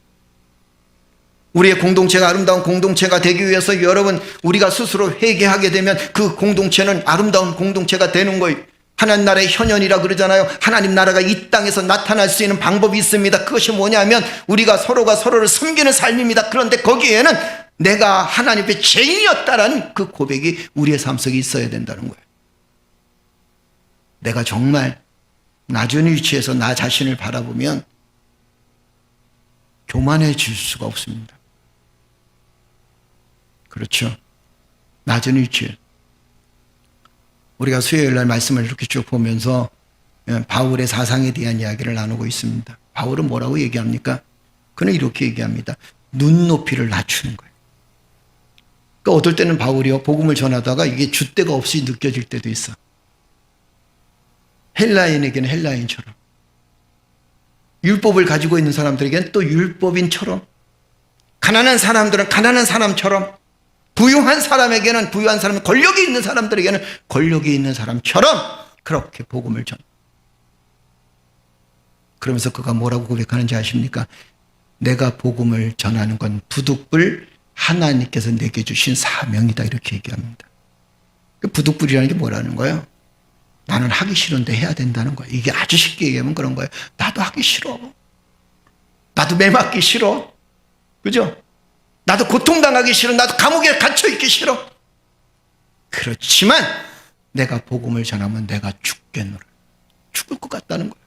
우리의 공동체가 아름다운 공동체가 되기 위해서 여러분, 우리가 스스로 회개하게 되면 그 공동체는 아름다운 공동체가 되는 거예요. 하나님 나라의 현현이라 그러잖아요. 하나님 나라가 이 땅에서 나타날 수 있는 방법이 있습니다. 그것이 뭐냐면 우리가 서로가 서로를 섬기는 삶입니다. 그런데 거기에는 내가 하나님 앞에 죄인이었다라는 그 고백이 우리의 삶 속에 있어야 된다는 거예요. 내가 정말 낮은 위치에서 나 자신을 바라보면 교만해질 수가 없습니다. 그렇죠. 낮은 위치에. 우리가 수요일 날 말씀을 이렇게 쭉 보면서 바울의 사상에 대한 이야기를 나누고 있습니다. 바울은 뭐라고 얘기합니까? 그는 이렇게 얘기합니다. 눈높이를 낮추는 거예요. 그러니까 어떨 때는 바울이요, 복음을 전하다가 이게 줏대가 없이 느껴질 때도 있어. 헬라인에게는 헬라인처럼, 율법을 가지고 있는 사람들에게는 또 율법인처럼, 가난한 사람들은 가난한 사람처럼, 부유한 사람에게는 부유한 사람, 권력이 있는 사람들에게는 권력이 있는 사람처럼 그렇게 복음을 전. 그러면서 그가 뭐라고 고백하는지 아십니까? 내가 복음을 전하는 건 부득불 하나님께서 내게 주신 사명이다, 이렇게 얘기합니다. 부득불이라는 게 뭐라는 거예요? 나는 하기 싫은데 해야 된다는 거예요. 이게 아주 쉽게 얘기하면 그런 거예요. 나도 하기 싫어. 나도 매 맞기 싫어. 그죠? 나도 고통당하기 싫어. 나도 감옥에 갇혀있기 싫어. 그렇지만 내가 복음을 전하면 내가 죽겠노라. 죽을 것 같다는 거예요.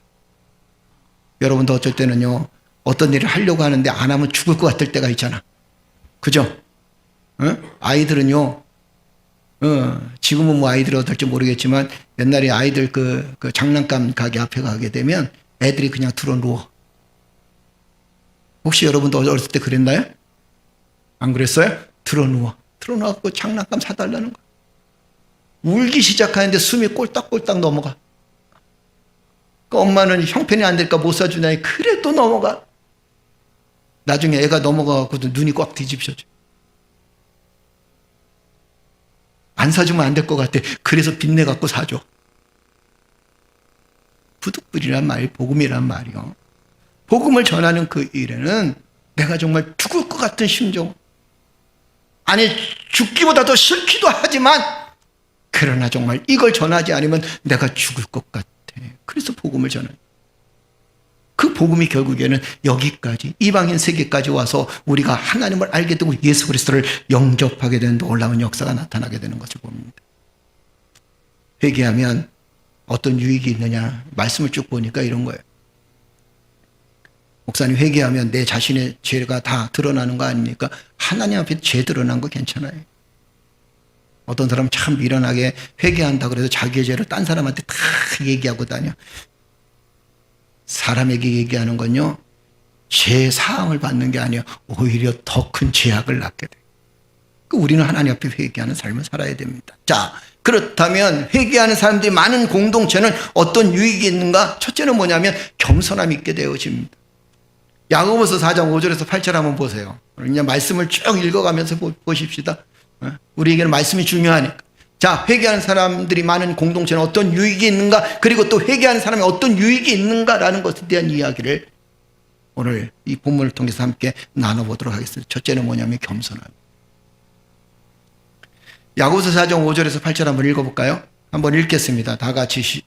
여러분도 어쩔 때는요, 어떤 일을 하려고 하는데 안 하면 죽을 것 같을 때가 있잖아. 그죠? 아이들은요, 지금은 뭐 아이들이 어떨지 모르겠지만 옛날에 아이들 그 장난감 가게 앞에 가게 되면 애들이 그냥 들어 누워. 혹시 여러분도 어렸을 때 그랬나요? 안 그랬어요? 들어 누워갖고 장난감 사달라는 거야. 울기 시작하는데 숨이 꼴딱꼴딱 넘어가. 그 엄마는 형편이 안 될까 못 사주냐. 그래 또 넘어가. 나중에 애가 넘어가고도 눈이 꽉 뒤집혀져. 안 사주면 안 될 것 같아. 그래서 빚내 갖고 사줘. 부득불이란 말이 복음이란 말이요. 복음을 전하는 그 일에는 내가 정말 죽을 것 같은 심정, 아니 죽기보다 더 싫기도 하지만 그러나 정말 이걸 전하지 않으면 내가 죽을 것 같아. 그래서 복음을 전하는, 그 복음이 결국에는 여기까지 이방인 세계까지 와서 우리가 하나님을 알게 되고 예수 그리스도를 영접하게 되는 놀라운 역사가 나타나게 되는 것을 봅니다. 회개하면 어떤 유익이 있느냐, 말씀을 쭉 보니까 이런 거예요. 목사님, 회개하면 내 자신의 죄가 다 드러나는 거 아닙니까? 하나님 앞에 죄 드러난 거 괜찮아요. 어떤 사람 참 미련하게 회개한다 그래서 자기의 죄를 딴 사람한테 다 얘기하고 다녀. 사람에게 얘기하는 건요, 죄 사함을 받는 게 아니에요. 오히려 더 큰 죄악을 낳게 돼요. 우리는 하나님 앞에 회개하는 삶을 살아야 됩니다. 자, 그렇다면 회개하는 사람들이 많은 공동체는 어떤 유익이 있는가? 첫째는 뭐냐면 겸손함이 있게 되어집니다. 야고보서 4장 5절에서 8절 한번 보세요. 그냥 말씀을 쭉 읽어가면서 보십시다. 우리에게는 말씀이 중요하니까. 자, 회개하는 사람들이 많은 공동체는 어떤 유익이 있는가, 그리고 또 회개하는 사람이 어떤 유익이 있는가라는 것에 대한 이야기를 오늘 이 본문을 통해서 함께 나눠보도록 하겠습니다. 첫째는 뭐냐면 겸손함. 야고보서 4장 5절에서 8절 한번 읽어볼까요? 한번 읽겠습니다. 다 같이.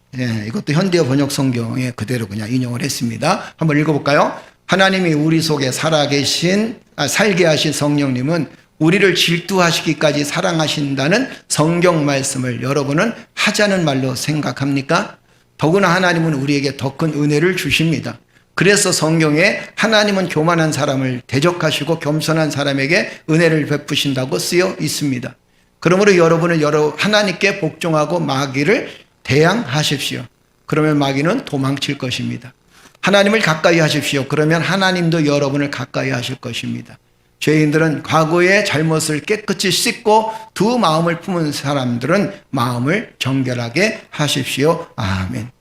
이것도 현대어 번역 성경에 그대로 그냥 인용을 했습니다. 한번 읽어볼까요? 하나님이 우리 속에 살게 하신 성령님은 우리를 질투하시기까지 사랑하신다는 성경 말씀을 여러분은 하자는 말로 생각합니까? 더구나 하나님은 우리에게 더 큰 은혜를 주십니다. 그래서 성경에 하나님은 교만한 사람을 대적하시고 겸손한 사람에게 은혜를 베푸신다고 쓰여 있습니다. 그러므로 여러분은 하나님께 복종하고 마귀를 대항하십시오. 그러면 마귀는 도망칠 것입니다. 하나님을 가까이 하십시오. 그러면 하나님도 여러분을 가까이 하실 것입니다. 죄인들은 과거의 잘못을 깨끗이 씻고 두 마음을 품은 사람들은 마음을 정결하게 하십시오. 아멘.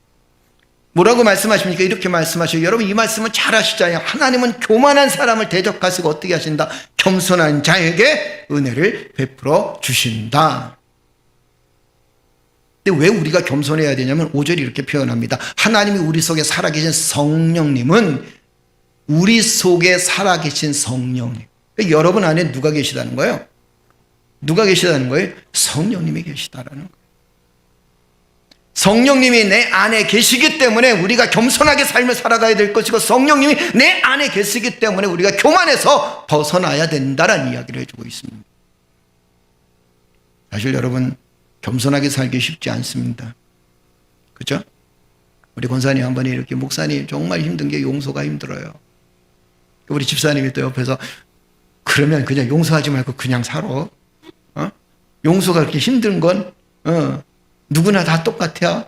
뭐라고 말씀하십니까? 이렇게 말씀하시고, 여러분 이 말씀은 잘 아시잖아요. 하나님은 교만한 사람을 대적하시고 어떻게 하신다? 겸손한 자에게 은혜를 베풀어 주신다. 근데 왜 우리가 겸손해야 되냐면 5절이 이렇게 표현합니다. 하나님이 우리 속에 살아계신 성령님은, 우리 속에 살아계신 성령님, 그러니까 여러분 안에 누가 계시다는 거예요? 누가 계시다는 거예요? 성령님이 계시다라는 거예요. 성령님이 내 안에 계시기 때문에 우리가 겸손하게 삶을 살아가야 될 것이고, 성령님이 내 안에 계시기 때문에 우리가 교만에서 벗어나야 된다라는 이야기를 해주고 있습니다. 사실 여러분, 겸손하게 살기 쉽지 않습니다. 그렇죠? 우리 권사님 한 번에 이렇게, 목사님 정말 힘든 게 용서가 힘들어요. 우리 집사님이 또 옆에서, 그러면 그냥 용서하지 말고 그냥 살아. 용서가 그렇게 힘든 건 누구나 다 똑같아요.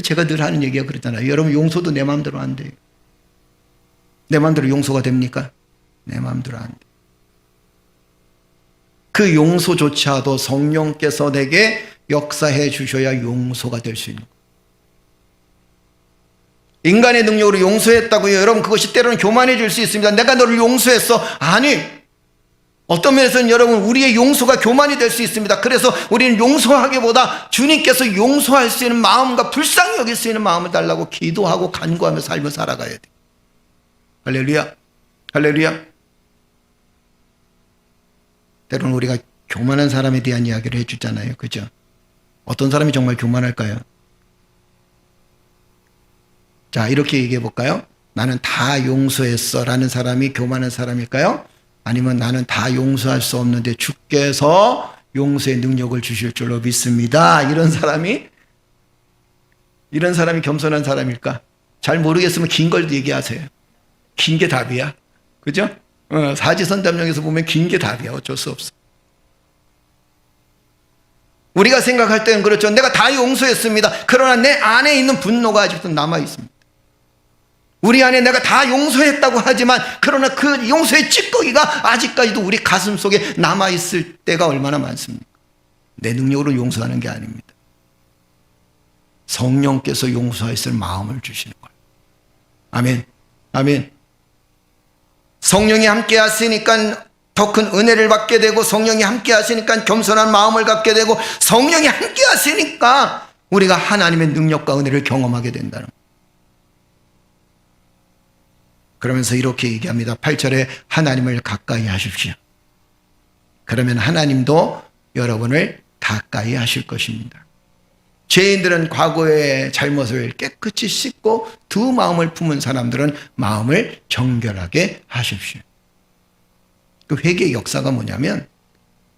제가 늘 하는 얘기가 그렇잖아요. 여러분, 용서도 내 마음대로 안 돼요. 내 마음대로 용서가 됩니까? 내 마음대로 안 돼요. 그 용서조차도 성령께서 내게 역사해 주셔야 용서가 될 수 있는 거예요. 인간의 능력으로 용서했다고요. 여러분, 그것이 때로는 교만해질 수 있습니다. 내가 너를 용서했어. 아니, 어떤 면에서는 여러분 우리의 용서가 교만이 될 수 있습니다. 그래서 우리는 용서하기보다 주님께서 용서할 수 있는 마음과 불쌍히 여길 수 있는 마음을 달라고 기도하고 간구하며 삶을 살아가야 돼. 할렐루야, 할렐루야. 때로는 우리가 교만한 사람에 대한 이야기를 해주잖아요. 그죠? 어떤 사람이 정말 교만할까요? 자, 이렇게 얘기해 볼까요? 나는 다 용서했어 라는 사람이 교만한 사람일까요? 아니면 나는 다 용서할 수 없는데 주께서 용서의 능력을 주실 줄로 믿습니다. 이런 사람이 겸손한 사람일까? 잘 모르겠으면 긴 걸 얘기하세요. 긴 게 답이야. 그죠? 사지선답령에서 보면 긴 게 답이야. 어쩔 수 없어. 우리가 생각할 때는 그렇죠. 내가 다 용서했습니다. 그러나 내 안에 있는 분노가 아직도 남아 있습니다. 우리 안에 내가 다 용서했다고 하지만 그러나 그 용서의 찌꺼기가 아직까지도 우리 가슴 속에 남아 있을 때가 얼마나 많습니까? 내 능력으로 용서하는 게 아닙니다. 성령께서 용서하실 마음을 주시는 거예요. 아멘. 아멘. 성령이 함께 하시니까 더 큰 은혜를 받게 되고, 성령이 함께 하시니까 겸손한 마음을 갖게 되고, 성령이 함께 하시니까 우리가 하나님의 능력과 은혜를 경험하게 된다는 거예요. 그러면서 이렇게 얘기합니다. 8절에 하나님을 가까이 하십시오. 그러면 하나님도 여러분을 가까이 하실 것입니다. 죄인들은 과거의 잘못을 깨끗이 씻고 두 마음을 품은 사람들은 마음을 정결하게 하십시오. 그 회개의 역사가 뭐냐면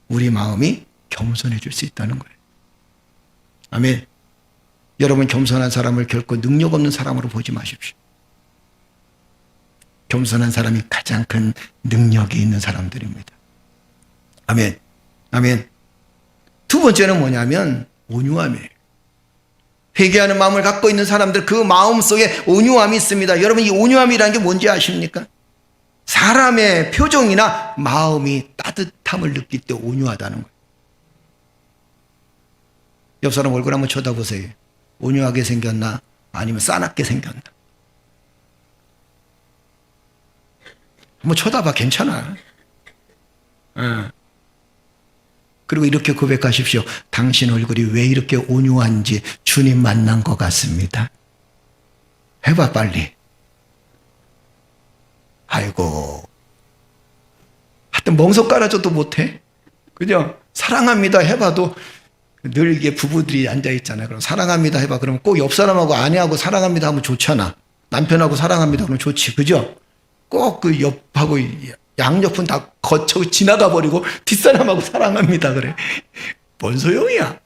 우리 마음이 겸손해질 수 있다는 거예요. 아멘. 여러분, 겸손한 사람을 결코 능력 없는 사람으로 보지 마십시오. 겸손한 사람이 가장 큰 능력이 있는 사람들입니다. 아멘. 아멘. 두 번째는 뭐냐면 온유함이에요. 회개하는 마음을 갖고 있는 사람들, 그 마음 속에 온유함이 있습니다. 여러분, 이 온유함이라는 게 뭔지 아십니까? 사람의 표정이나 마음이 따뜻함을 느낄 때 온유하다는 거예요. 옆 사람 얼굴 한번 쳐다보세요. 온유하게 생겼나? 아니면 싸납게 생겼나? 한번 쳐다봐. 괜찮아. 그리고 이렇게 고백하십시오. 당신 얼굴이 왜 이렇게 온유한지 주님 만난 것 같습니다. 해봐, 빨리. 아이고, 하여튼 멍석 깔아줘도 못해. 그죠? 사랑합니다 해봐도 늘 이게 부부들이 앉아있잖아요. 그럼 사랑합니다 해봐. 그러면 꼭 옆 사람하고 아내하고 사랑합니다 하면 좋잖아. 남편하고 사랑합니다 그러면 좋지. 그죠? 꼭 그 옆하고 양옆은 다 거쳐 지나가 버리고 뒷사람하고 사랑합니다 그래. 뭔 소용이야?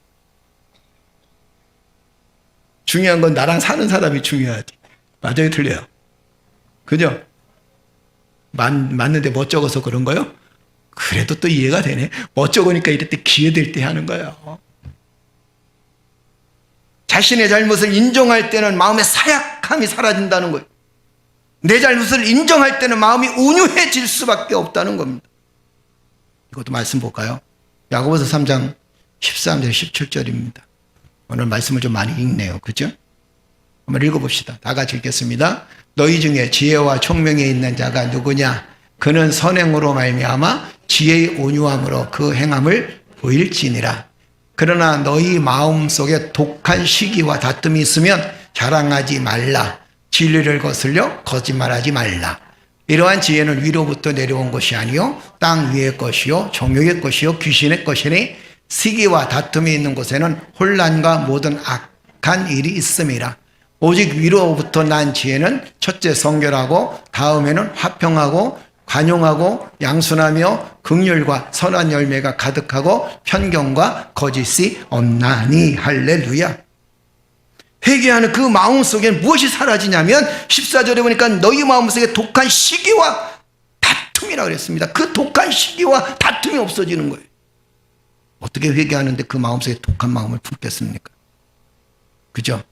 중요한 건 나랑 사는 사람이 중요하지. 맞아요, 틀려요? 그죠? 맞는데 멋쩍어서 그런 거요? 그래도 또 이해가 되네. 멋쩍으니까 이럴 때 기회될 때 하는 거예요. 자신의 잘못을 인정할 때는 마음의 사약함이 사라진다는 거예요. 내 잘못을 인정할 때는 마음이 온유해질 수밖에 없다는 겁니다. 이것도 말씀 볼까요? 야고보서 3장 13절 17절입니다. 오늘 말씀을 좀 많이 읽네요. 그죠? 한번 읽어봅시다. 다 같이 읽겠습니다. 너희 중에 지혜와 총명이 있는 자가 누구냐? 그는 선행으로 말미암아 지혜의 온유함으로 그 행함을 보일지니라. 그러나 너희 마음속에 독한 시기와 다툼이 있으면 자랑하지 말라. 진리를 거슬려 거짓말하지 말라. 이러한 지혜는 위로부터 내려온 것이 아니요 땅 위의 것이요 정욕의 것이요 귀신의 것이니 시기와 다툼이 있는 곳에는 혼란과 모든 악한 일이 있음이라. 오직 위로부터 난 지혜는 첫째 성결하고 다음에는 화평하고 관용하고 양순하며 긍휼과 선한 열매가 가득하고 편견과 거짓이 없나니. 할렐루야. 회개하는 그 마음속에 무엇이 사라지냐면 14절에 보니까 너희 마음속에 독한 시기와 다툼이라고 그랬습니다. 그 독한 시기와 다툼이 없어지는 거예요. 어떻게 회개하는데 그 마음속에 독한 마음을 품겠습니까? 그죠?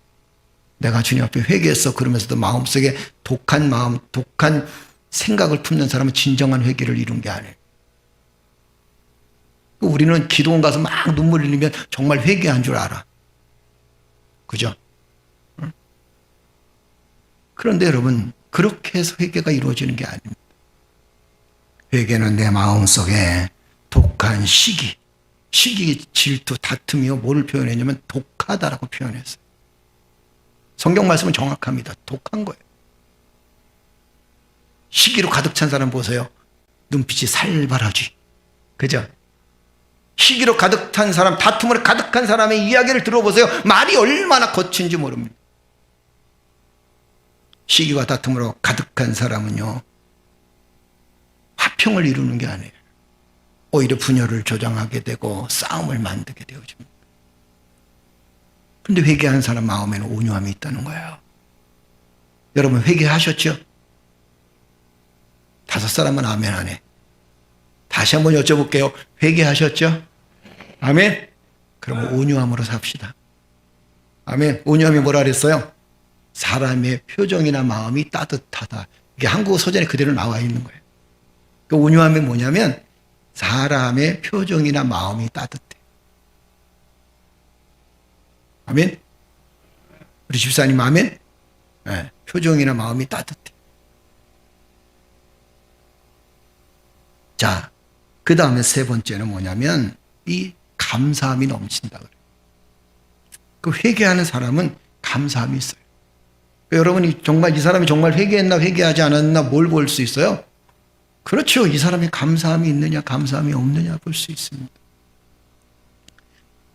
내가 주님 앞에 회개했어 그러면서도 마음속에 독한 마음, 독한 생각을 품는 사람은 진정한 회개를 이룬 게 아니에요. 우리는 기도원 가서 막 눈물 흘리면 정말 회개한 줄 알아. 그죠? 그런데 여러분, 그렇게 해서 회개가 이루어지는 게 아닙니다. 회개는 내 마음속에 독한 시기, 질투, 다툼이요. 뭐를 표현했냐면 독하다라고 표현했어요. 성경 말씀은 정확합니다. 독한 거예요. 시기로 가득 찬 사람 보세요. 눈빛이 살벌하지. 그죠? 시기로 가득 찬 사람, 다툼으로 가득한 사람의 이야기를 들어보세요. 말이 얼마나 거친지 모릅니다. 시기와 다툼으로 가득한 사람은요, 화평을 이루는 게 아니에요. 오히려 분열을 조장하게 되고 싸움을 만들게 되어집니다. 그런데 회개한 사람 마음에는 온유함이 있다는 거예요. 여러분 회개하셨죠? 5사람은 아멘 안 해. 다시 한번 여쭤볼게요. 회개하셨죠? 아멘? 그러면 온유함으로 삽시다. 아멘. 온유함이 뭐라 그랬어요? 사람의 표정이나 마음이 따뜻하다. 이게 한국어 소전에 그대로 나와 있는 거예요. 그 온유함이 뭐냐면 사람의 표정이나 마음이 따뜻해. 아멘? 우리 집사님 아멘? 네, 표정이나 마음이 따뜻해. 자, 그 다음에 세 번째는 뭐냐면 이 감사함이 넘친다 그래요. 그 회개하는 사람은 감사함이 있어요. 그러니까 여러분이 정말 이 사람이 정말 회개했나 회개하지 않았나 뭘 볼 수 있어요? 그렇죠. 이 사람이 감사함이 있느냐 감사함이 없느냐 볼 수 있습니다.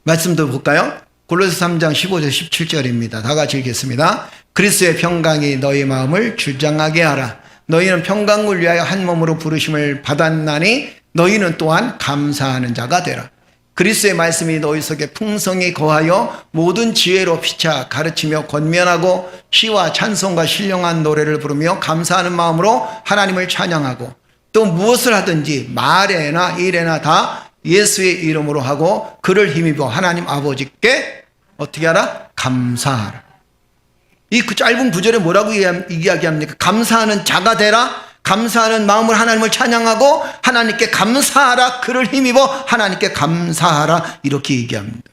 말씀도 볼까요? 골로새 3장 15절 17절입니다. 다 같이 읽겠습니다. 그리스도의 평강이 너희 마음을 주장하게 하라. 너희는 평강을 위하여 한 몸으로 부르심을 받았나니 너희는 또한 감사하는 자가 되라. 그리스도의 말씀이 너희 속에 풍성히 거하여 모든 지혜로 피차 가르치며 권면하고 시와 찬송과 신령한 노래를 부르며 감사하는 마음으로 하나님을 찬양하고 또 무엇을 하든지 말에나 일에나 다 예수의 이름으로 하고 그를 힘입어 하나님 아버지께 어떻게 하라? 감사하라. 이 그 짧은 구절에 뭐라고 이야기합니까? 감사하는 자가 되라. 감사하는 마음으로 하나님을 찬양하고 하나님께 감사하라. 그를 힘입어 하나님께 감사하라. 이렇게 얘기합니다.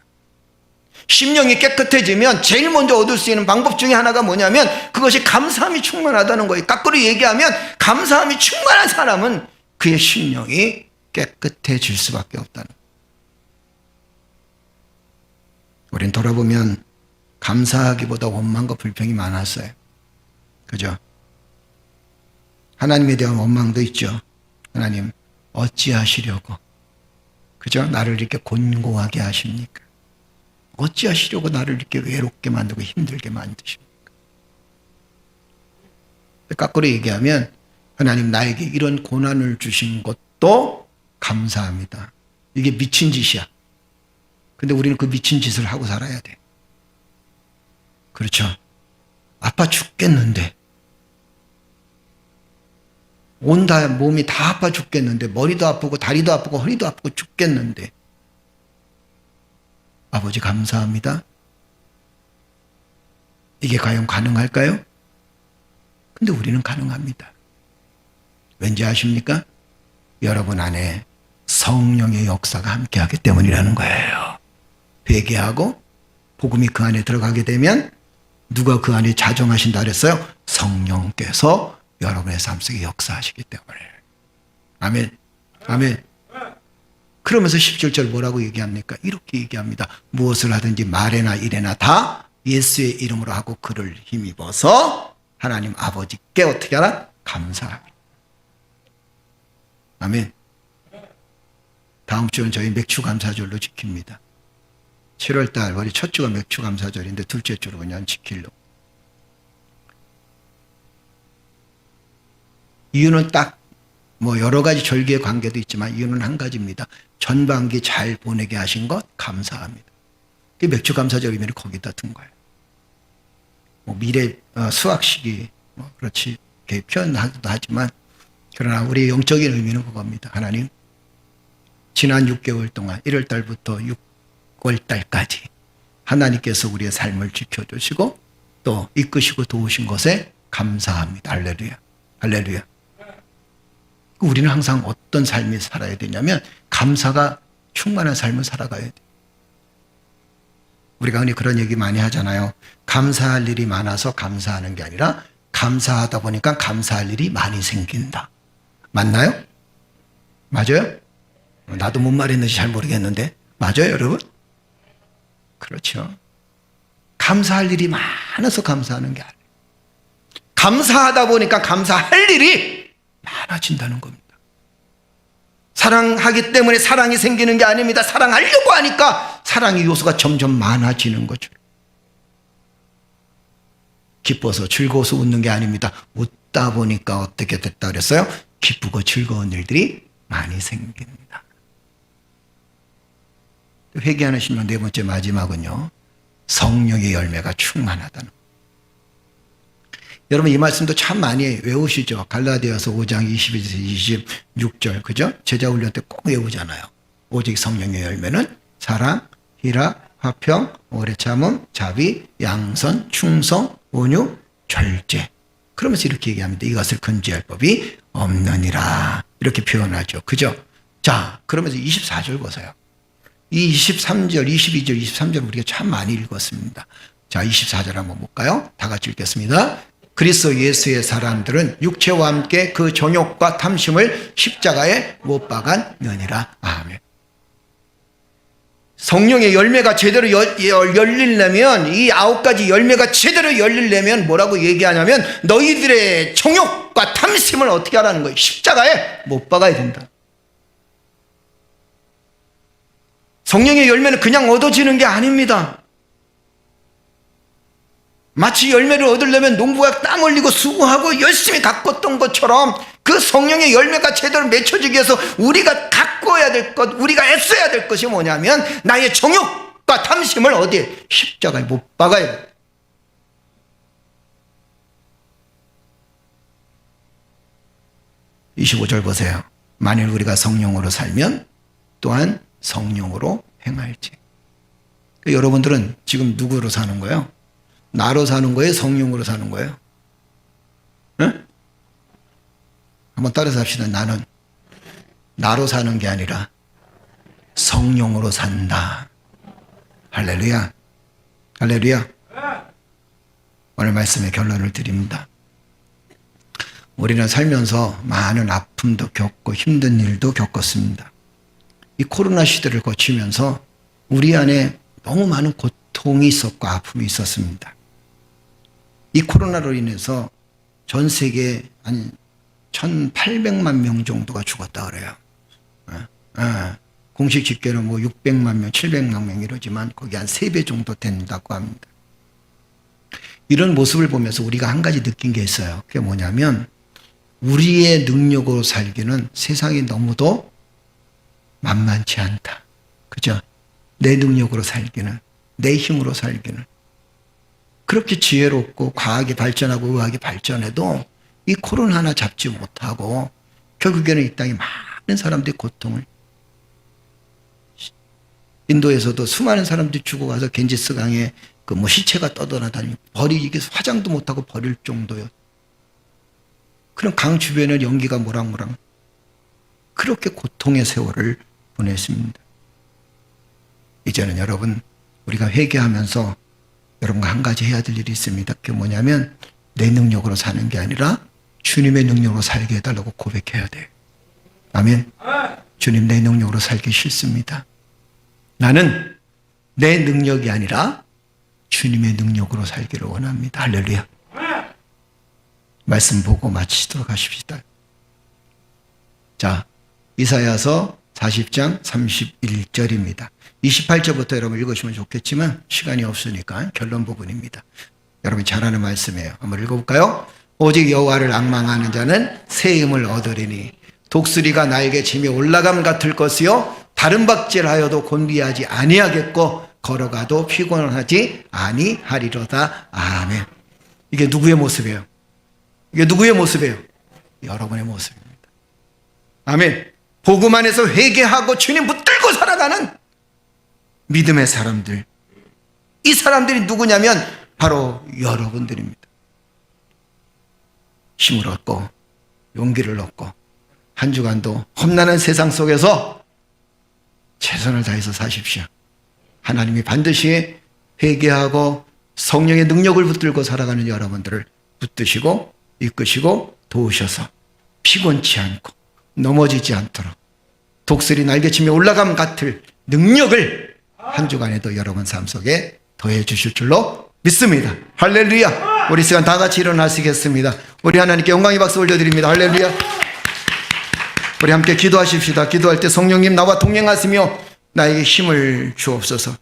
심령이 깨끗해지면 제일 먼저 얻을 수 있는 방법 중에 하나가 뭐냐면 그것이 감사함이 충만하다는 거예요. 거꾸로 얘기하면 감사함이 충만한 사람은 그의 심령이 깨끗해질 수밖에 없다는 거예요. 우린 돌아보면 감사하기보다 원망과 불평이 많았어요. 그죠? 하나님에 대한 원망도 있죠. 하나님 어찌하시려고, 그죠? 나를 이렇게 곤고하게 하십니까? 어찌하시려고 나를 이렇게 외롭게 만들고 힘들게 만드십니까? 거꾸로 얘기하면 하나님 나에게 이런 고난을 주신 것도 감사합니다. 이게 미친 짓이야. 근데 우리는 그 미친 짓을 하고 살아야 돼. 그렇죠? 아파 죽겠는데 몸이 다 아파 죽겠는데 머리도 아프고 다리도 아프고 허리도 아프고 죽겠는데 아버지 감사합니다. 이게 과연 가능할까요? 근데 우리는 가능합니다. 왠지 아십니까? 여러분 안에 성령의 역사가 함께하기 때문이라는 거예요. 회개하고 복음이 그 안에 들어가게 되면 누가 그 안에 자정하신다 그랬어요? 성령께서 여러분의 삶 속에 역사하시기 때문에. 아멘. 아멘. 그러면서 17절 뭐라고 얘기합니까? 이렇게 얘기합니다. 무엇을 하든지 말에나 일에나 다 예수의 이름으로 하고 그를 힘입어서 하나님 아버지께 어떻게 하라? 감사하라. 아멘. 다음 주는 저희 맥주 감사절로 지킵니다. 7월달 우리 첫 주가 맥주 감사절인데 둘째 주로 그냥 지킬로. 이유는 딱 뭐 여러 가지 절기의 관계도 있지만 이유는 한 가지입니다. 전반기 잘 보내게 하신 것 감사합니다. 그 맥주 감사절 의미는 거기다 둔 거예요. 뭐 미래 수학식이 뭐 그렇지 이렇게 표현하기도 하지만 그러나 우리의 영적인 의미는 그겁니다. 하나님 지난 6개월 동안 1월 달부터 6월 달까지 하나님께서 우리의 삶을 지켜주시고 또 이끄시고 도우신 것에 감사합니다. 할렐루야. 할렐루야. 우리는 항상 어떤 삶을 살아야 되냐면 감사가 충만한 삶을 살아가야 돼. 우리가 흔히 그런 얘기 많이 하잖아요. 감사할 일이 많아서 감사하는 게 아니라 감사하다 보니까 감사할 일이 많이 생긴다. 맞나요? 맞아요? 나도 뭔 말했는지 잘 모르겠는데 맞아요, 여러분? 그렇죠. 감사할 일이 많아서 감사하는 게 아니에요. 감사하다 보니까 감사할 일이 많아진다는 겁니다. 사랑하기 때문에 사랑이 생기는 게 아닙니다. 사랑하려고 하니까 사랑의 요소가 점점 많아지는 거죠. 기뻐서 즐거워서 웃는 게 아닙니다. 웃다 보니까 어떻게 됐다 그랬어요? 기쁘고 즐거운 일들이 많이 생깁니다. 회개하시면 네 번째 마지막은요, 성령의 열매가 충만하다는. 여러분 이 말씀도 참 많이 외우시죠. 갈라디아서 5장 22절 26절 그죠? 제자훈련 때 꼭 외우잖아요. 오직 성령의 열매는 사랑, 희락, 화평, 오래 참음, 자비, 양선, 충성, 온유, 절제. 그러면서 이렇게 얘기합니다. 이것을 금지할 법이 없느니라. 이렇게 표현하죠. 그죠? 자, 그러면서 24절 보세요. 이 23절, 22절, 23절 우리가 참 많이 읽었습니다. 자, 24절 한번 볼까요? 다 같이 읽겠습니다. 그리스도 예수의 사람들은 육체와 함께 그 정욕과 탐심을 십자가에 못 박았느니라. 아멘. 성령의 열매가 제대로 열리려면, 이 9가지 열매가 제대로 열리려면 뭐라고 얘기하냐면 너희들의 정욕과 탐심을 어떻게 하라는 거예요? 십자가에 못 박아야 된다. 성령의 열매는 그냥 얻어지는 게 아닙니다. 마치 열매를 얻으려면 농부가 땀 흘리고 수고하고 열심히 가꿨던 것처럼 그 성령의 열매가 제대로 맺혀지기 위해서 우리가 가꿔야 될 것, 우리가 애써야 될 것이 뭐냐면 나의 정욕과 탐심을 어디에? 십자가에 못 박아야 돼. (25절) 보세요. 만일 우리가 성령으로 살면 또한 성령으로 행할지. 여러분들은 지금 누구로 사는 거예요? 나로 사는 거예요? 성령으로 사는 거예요? 응? 한번 따라서 합시다. 나는 나로 사는 게 아니라 성령으로 산다. 할렐루야. 할렐루야. 오늘 말씀의 결론을 드립니다. 우리는 살면서 많은 아픔도 겪고 힘든 일도 겪었습니다. 이 코로나 시대를 거치면서 우리 안에 너무 많은 고통이 있었고 아픔이 있었습니다. 이 코로나로 인해서 전 세계에 한 1,800만 명 정도가 죽었다 그래요. 공식 집계는 뭐 600만 명, 700만 명 이러지만 거기 한 3배 정도 된다고 합니다. 이런 모습을 보면서 우리가 한 가지 느낀 게 있어요. 그게 뭐냐면 우리의 능력으로 살기는 세상이 너무도 만만치 않다. 그죠? 내 능력으로 살기는, 내 힘으로 살기는. 그렇게 지혜롭고 과학이 발전하고 의학이 발전해도 이 코로나 하나 잡지 못하고 결국에는 이 땅에 많은 사람들이 고통을, 인도에서도 수많은 사람들이 죽어가서 겐지스 강에 그 뭐 시체가 떠돌아다니고 이게 화장도 못하고 버릴 정도요. 그럼 강 주변에 연기가 모락모락. 그렇게 고통의 세월을 보냈습니다. 이제는 여러분 우리가 회개하면서 여러분과 한 가지 해야 될 일이 있습니다. 그게 뭐냐면 내 능력으로 사는 게 아니라 주님의 능력으로 살게 해달라고 고백해야 돼요. 아멘. 주님, 내 능력으로 살기 싫습니다. 나는 내 능력이 아니라 주님의 능력으로 살기를 원합니다. 할렐루야. 말씀 보고 마치도록 하십시다. 자, 이사야서 40장 31절입니다. 28절부터 여러분 읽으시면 좋겠지만 시간이 없으니까 결론 부분입니다. 여러분 잘 아는 말씀이에요. 한번 읽어볼까요? 오직 여호와를 앙망하는 자는 새 힘을 얻으리니 독수리가 날개 치며 올라감 같을 것이요 다른 박질하여도 곤비하지 아니하겠고 걸어가도 피곤하지 아니하리로다. 아멘. 이게 누구의 모습이에요? 이게 누구의 모습이에요? 여러분의 모습입니다. 아멘. 복음 안에서 회개하고 주님 붙들고 살아가는 믿음의 사람들. 이 사람들이 누구냐면 바로 여러분들입니다. 힘을 얻고 용기를 얻고 한 주간도 험난한 세상 속에서 최선을 다해서 사십시오. 하나님이 반드시 회개하고 성령의 능력을 붙들고 살아가는 여러분들을 붙드시고 이끄시고 도우셔서 피곤치 않고 넘어지지 않도록 독수리 날개치며 올라감 같을 능력을 한 주간에도 여러분 삶 속에 더해 주실 줄로 믿습니다. 할렐루야. 우리 시간 다 같이 일어나시겠습니다. 우리 하나님께 영광의 박수 올려드립니다. 할렐루야. 우리 함께 기도하십시다. 기도할 때 성령님 나와 동행하시며 나에게 힘을 주옵소서.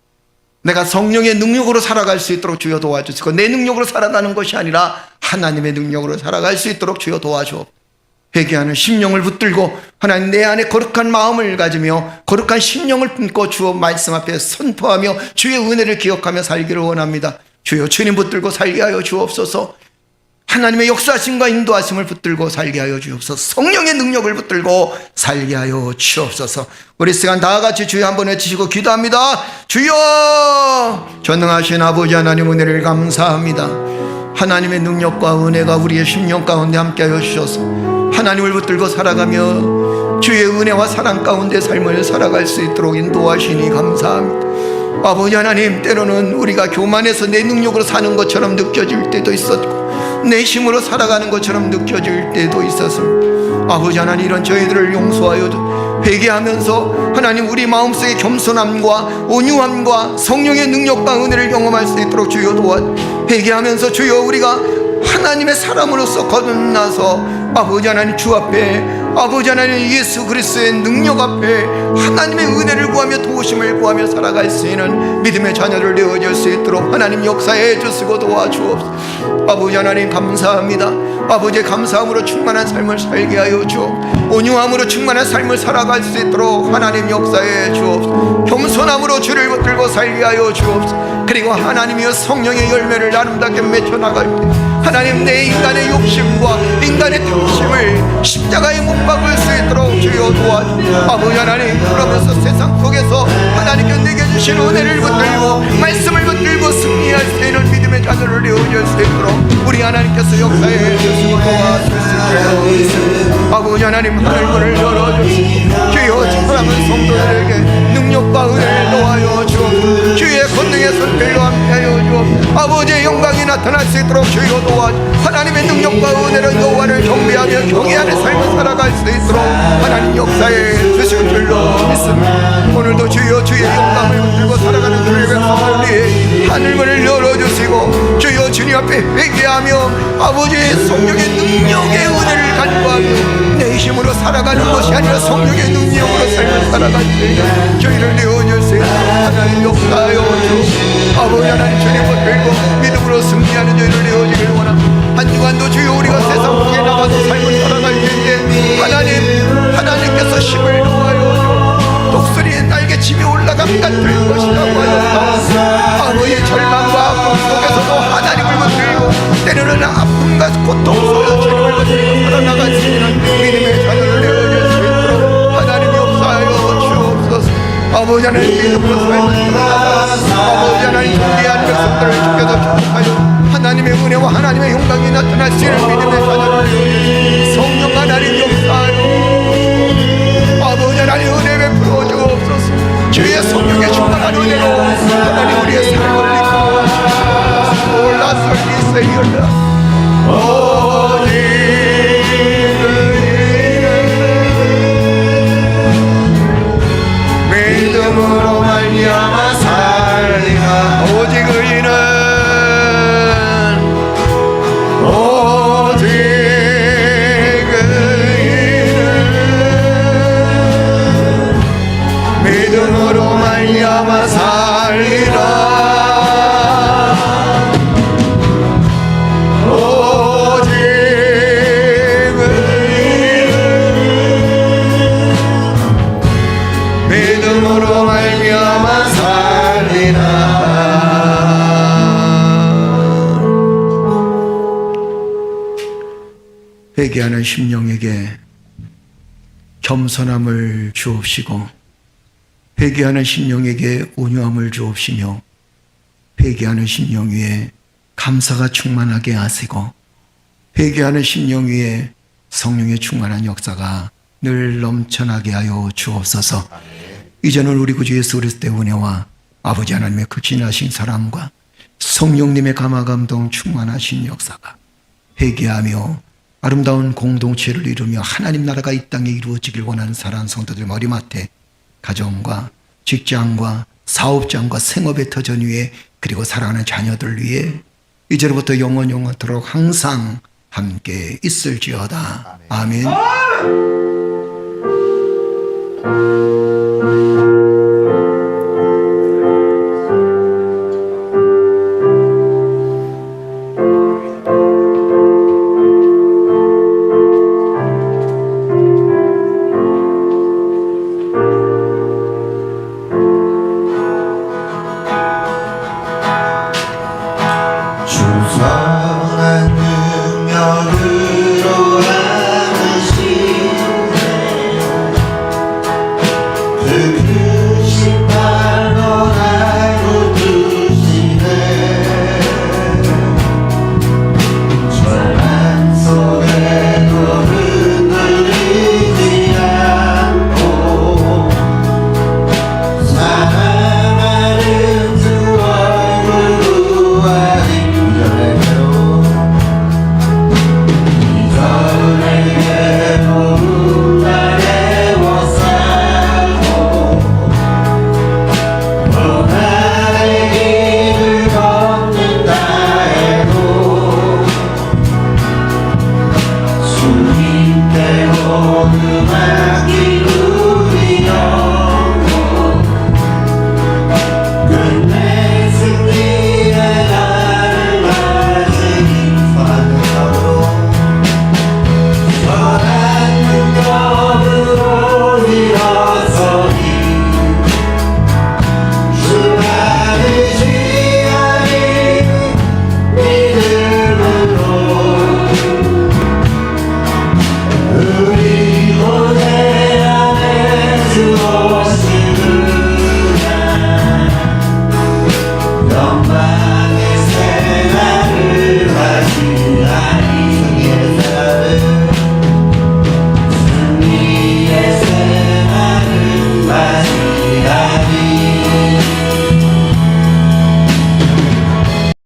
내가 성령의 능력으로 살아갈 수 있도록 주여 도와주시고 내 능력으로 살아가는 것이 아니라 하나님의 능력으로 살아갈 수 있도록 주여 도와주옵소서. 회개하는 심령을 붙들고 하나님 내 안에 거룩한 마음을 가지며 거룩한 심령을 품고 주어 말씀 앞에 선포하며 주의 은혜를 기억하며 살기를 원합니다. 주여 주님 붙들고 살게 하여 주옵소서. 하나님의 역사하심과 인도하심을 붙들고 살게 하여 주옵소서. 성령의 능력을 붙들고 살게 하여 주옵소서. 우리 시간 다 같이 주여 한번 외치시고 기도합니다. 주여 전능하신 아버지 하나님 은혜를 감사합니다. 하나님의 능력과 은혜가 우리의 심령 가운데 함께하여 주셔서 하나님을 붙들고 살아가며 주의 은혜와 사랑 가운데 삶을 살아갈 수 있도록 인도하시니 감사합니다. 아버지 하나님, 때로는 우리가 교만해서 내 능력으로 사는 것처럼 느껴질 때도 있었고 내 힘으로 살아가는 것처럼 느껴질 때도 있었습니다. 아버지 하나님, 이런 저희들을 용서하여 회개하면서 하나님 우리 마음속에 겸손함과 온유함과 성령의 능력과 은혜를 경험할 수 있도록 주여 도와 회개하면서 주여 우리가 하나님의 사람으로서 거듭나서 아버지 하나님 주 앞에 아버지 하나님 예수 그리스도의 능력 앞에 하나님의 은혜를 구하며 도우심을 구하며 살아갈 수 있는 믿음의 자녀를 되어줄 수 있도록 하나님 역사해 주시고 도와주옵소서. 아버지 하나님 감사합니다. 아버지의 감사함으로 충만한 삶을 살게 하여 주옵소서. 온유함으로 충만한 삶을 살아갈 수 있도록 하나님 역사해 주옵소서. 겸손함으로 주를 붙들고 살게 하여 주옵소서. 그리고 하나님이여 성령의 열매를 아름답게 맺혀 나갈 때 하나님 내 인간의 욕심과 인간의 탐심을 십자가에 못 박을 수 있도록 주여 도와주옵소서. 아버지 하나님, 그러면서 세상 속에서 하나님께 내게 주신 은혜를 붙들고 말씀을 붙들고 승리할 수 있는 믿음의 자녀를 되어줄 수 있도록 우리 하나님께서 역사해 주시고 도와주시옵소서. 아버지 하나님, 하늘문을 열어주시고 주여 사랑하는 성도들에게 능력과 은혜를 도와여 주옵소서. 주의 권능의 손길로 함께하여 주옵소서. 아버지의 영광이 나타날 수 있도록 주여 도와주옵소서. 하나님의 능력과 은혜로 여호와를 경배하며 경외하는 삶을 살아갈 수 있도록 하나님 역사에 주실 줄로 믿습니다. 오늘도 주여 주의 영광을 붙들고 살아가는 주의 백성을 위해 하늘문을 열어주시고 주여 주님 앞에 회개하며 아버지의 성령의 능력의 은혜를 간구하며 내 힘으로 살아가는 것이 아니라 성령의 능력으로 삶을 살아갈 수 있는 저희를 내어줄 수 있도록 하나님 역사하여 주옵소서. 아버지 하나님, 주님 붙들고 믿음으로 승리하는 저희를 내어주길 원합니다. 한 주간도 주여 우리가 세상 속에 나가서 삶을 살아갈 텐데 하나님께서 힘을 도와여 주옵소서. 독수리의 날개치며 올라감 같을 것이라고 하셨다. 아버지의 절망과 아픔 속에서도 하나님을 붙들고 때로는 아픔과 고통 속에서 주님을 붙들고 살아나갈 수 있는 믿음의 자녀를 내어줄 수 있도록 하나님 역사하여 주옵소서. 아버지 하나님, 믿음으로 삶을 살아가다 아버지 하나님 존귀한 백성들을 주께서 축복하여 하나님의 은혜와 하나님의 영광이 나타날 수 있는 믿음의 자녀를 내어주시고 성령 하나님 역사하여 아버지 하나님 은혜 베풀어 주옵소서. 주의 성령의 충만한 은혜로 하나님 우리의 삶을 이끌어 주옵소서. 올라설 이세이올라 믿음으로 말미암아 살리라. 오직 의인은 오직 의인은 믿음으로 말미암아 살리라. 오직 의인은 믿음으로 말미암아 살리라. 회개하는 심령에게 겸손함을 주옵시고 회개하는 심령에게 온유함을 주옵시며 회개하는 심령 위에 감사가 충만하게 하시고 회개하는 심령 위에 성령의 충만한 역사가 늘 넘쳐나게 하여 주옵소서. 이제는 우리 구주 예수 그리스도의 은혜와 아버지 하나님의 극진하신 사랑과 성령님의 감화 감동 충만하신 역사가 회개하며 아름다운 공동체를 이루며 하나님 나라가 이 땅에 이루어지길 원하는 사랑하는 성도들 머리맡에 가정과 직장과 사업장과 생업의 터전 위에 그리고 사랑하는 자녀들 위해 이제로부터 영원토록 항상 함께 있을지어다. 아멘.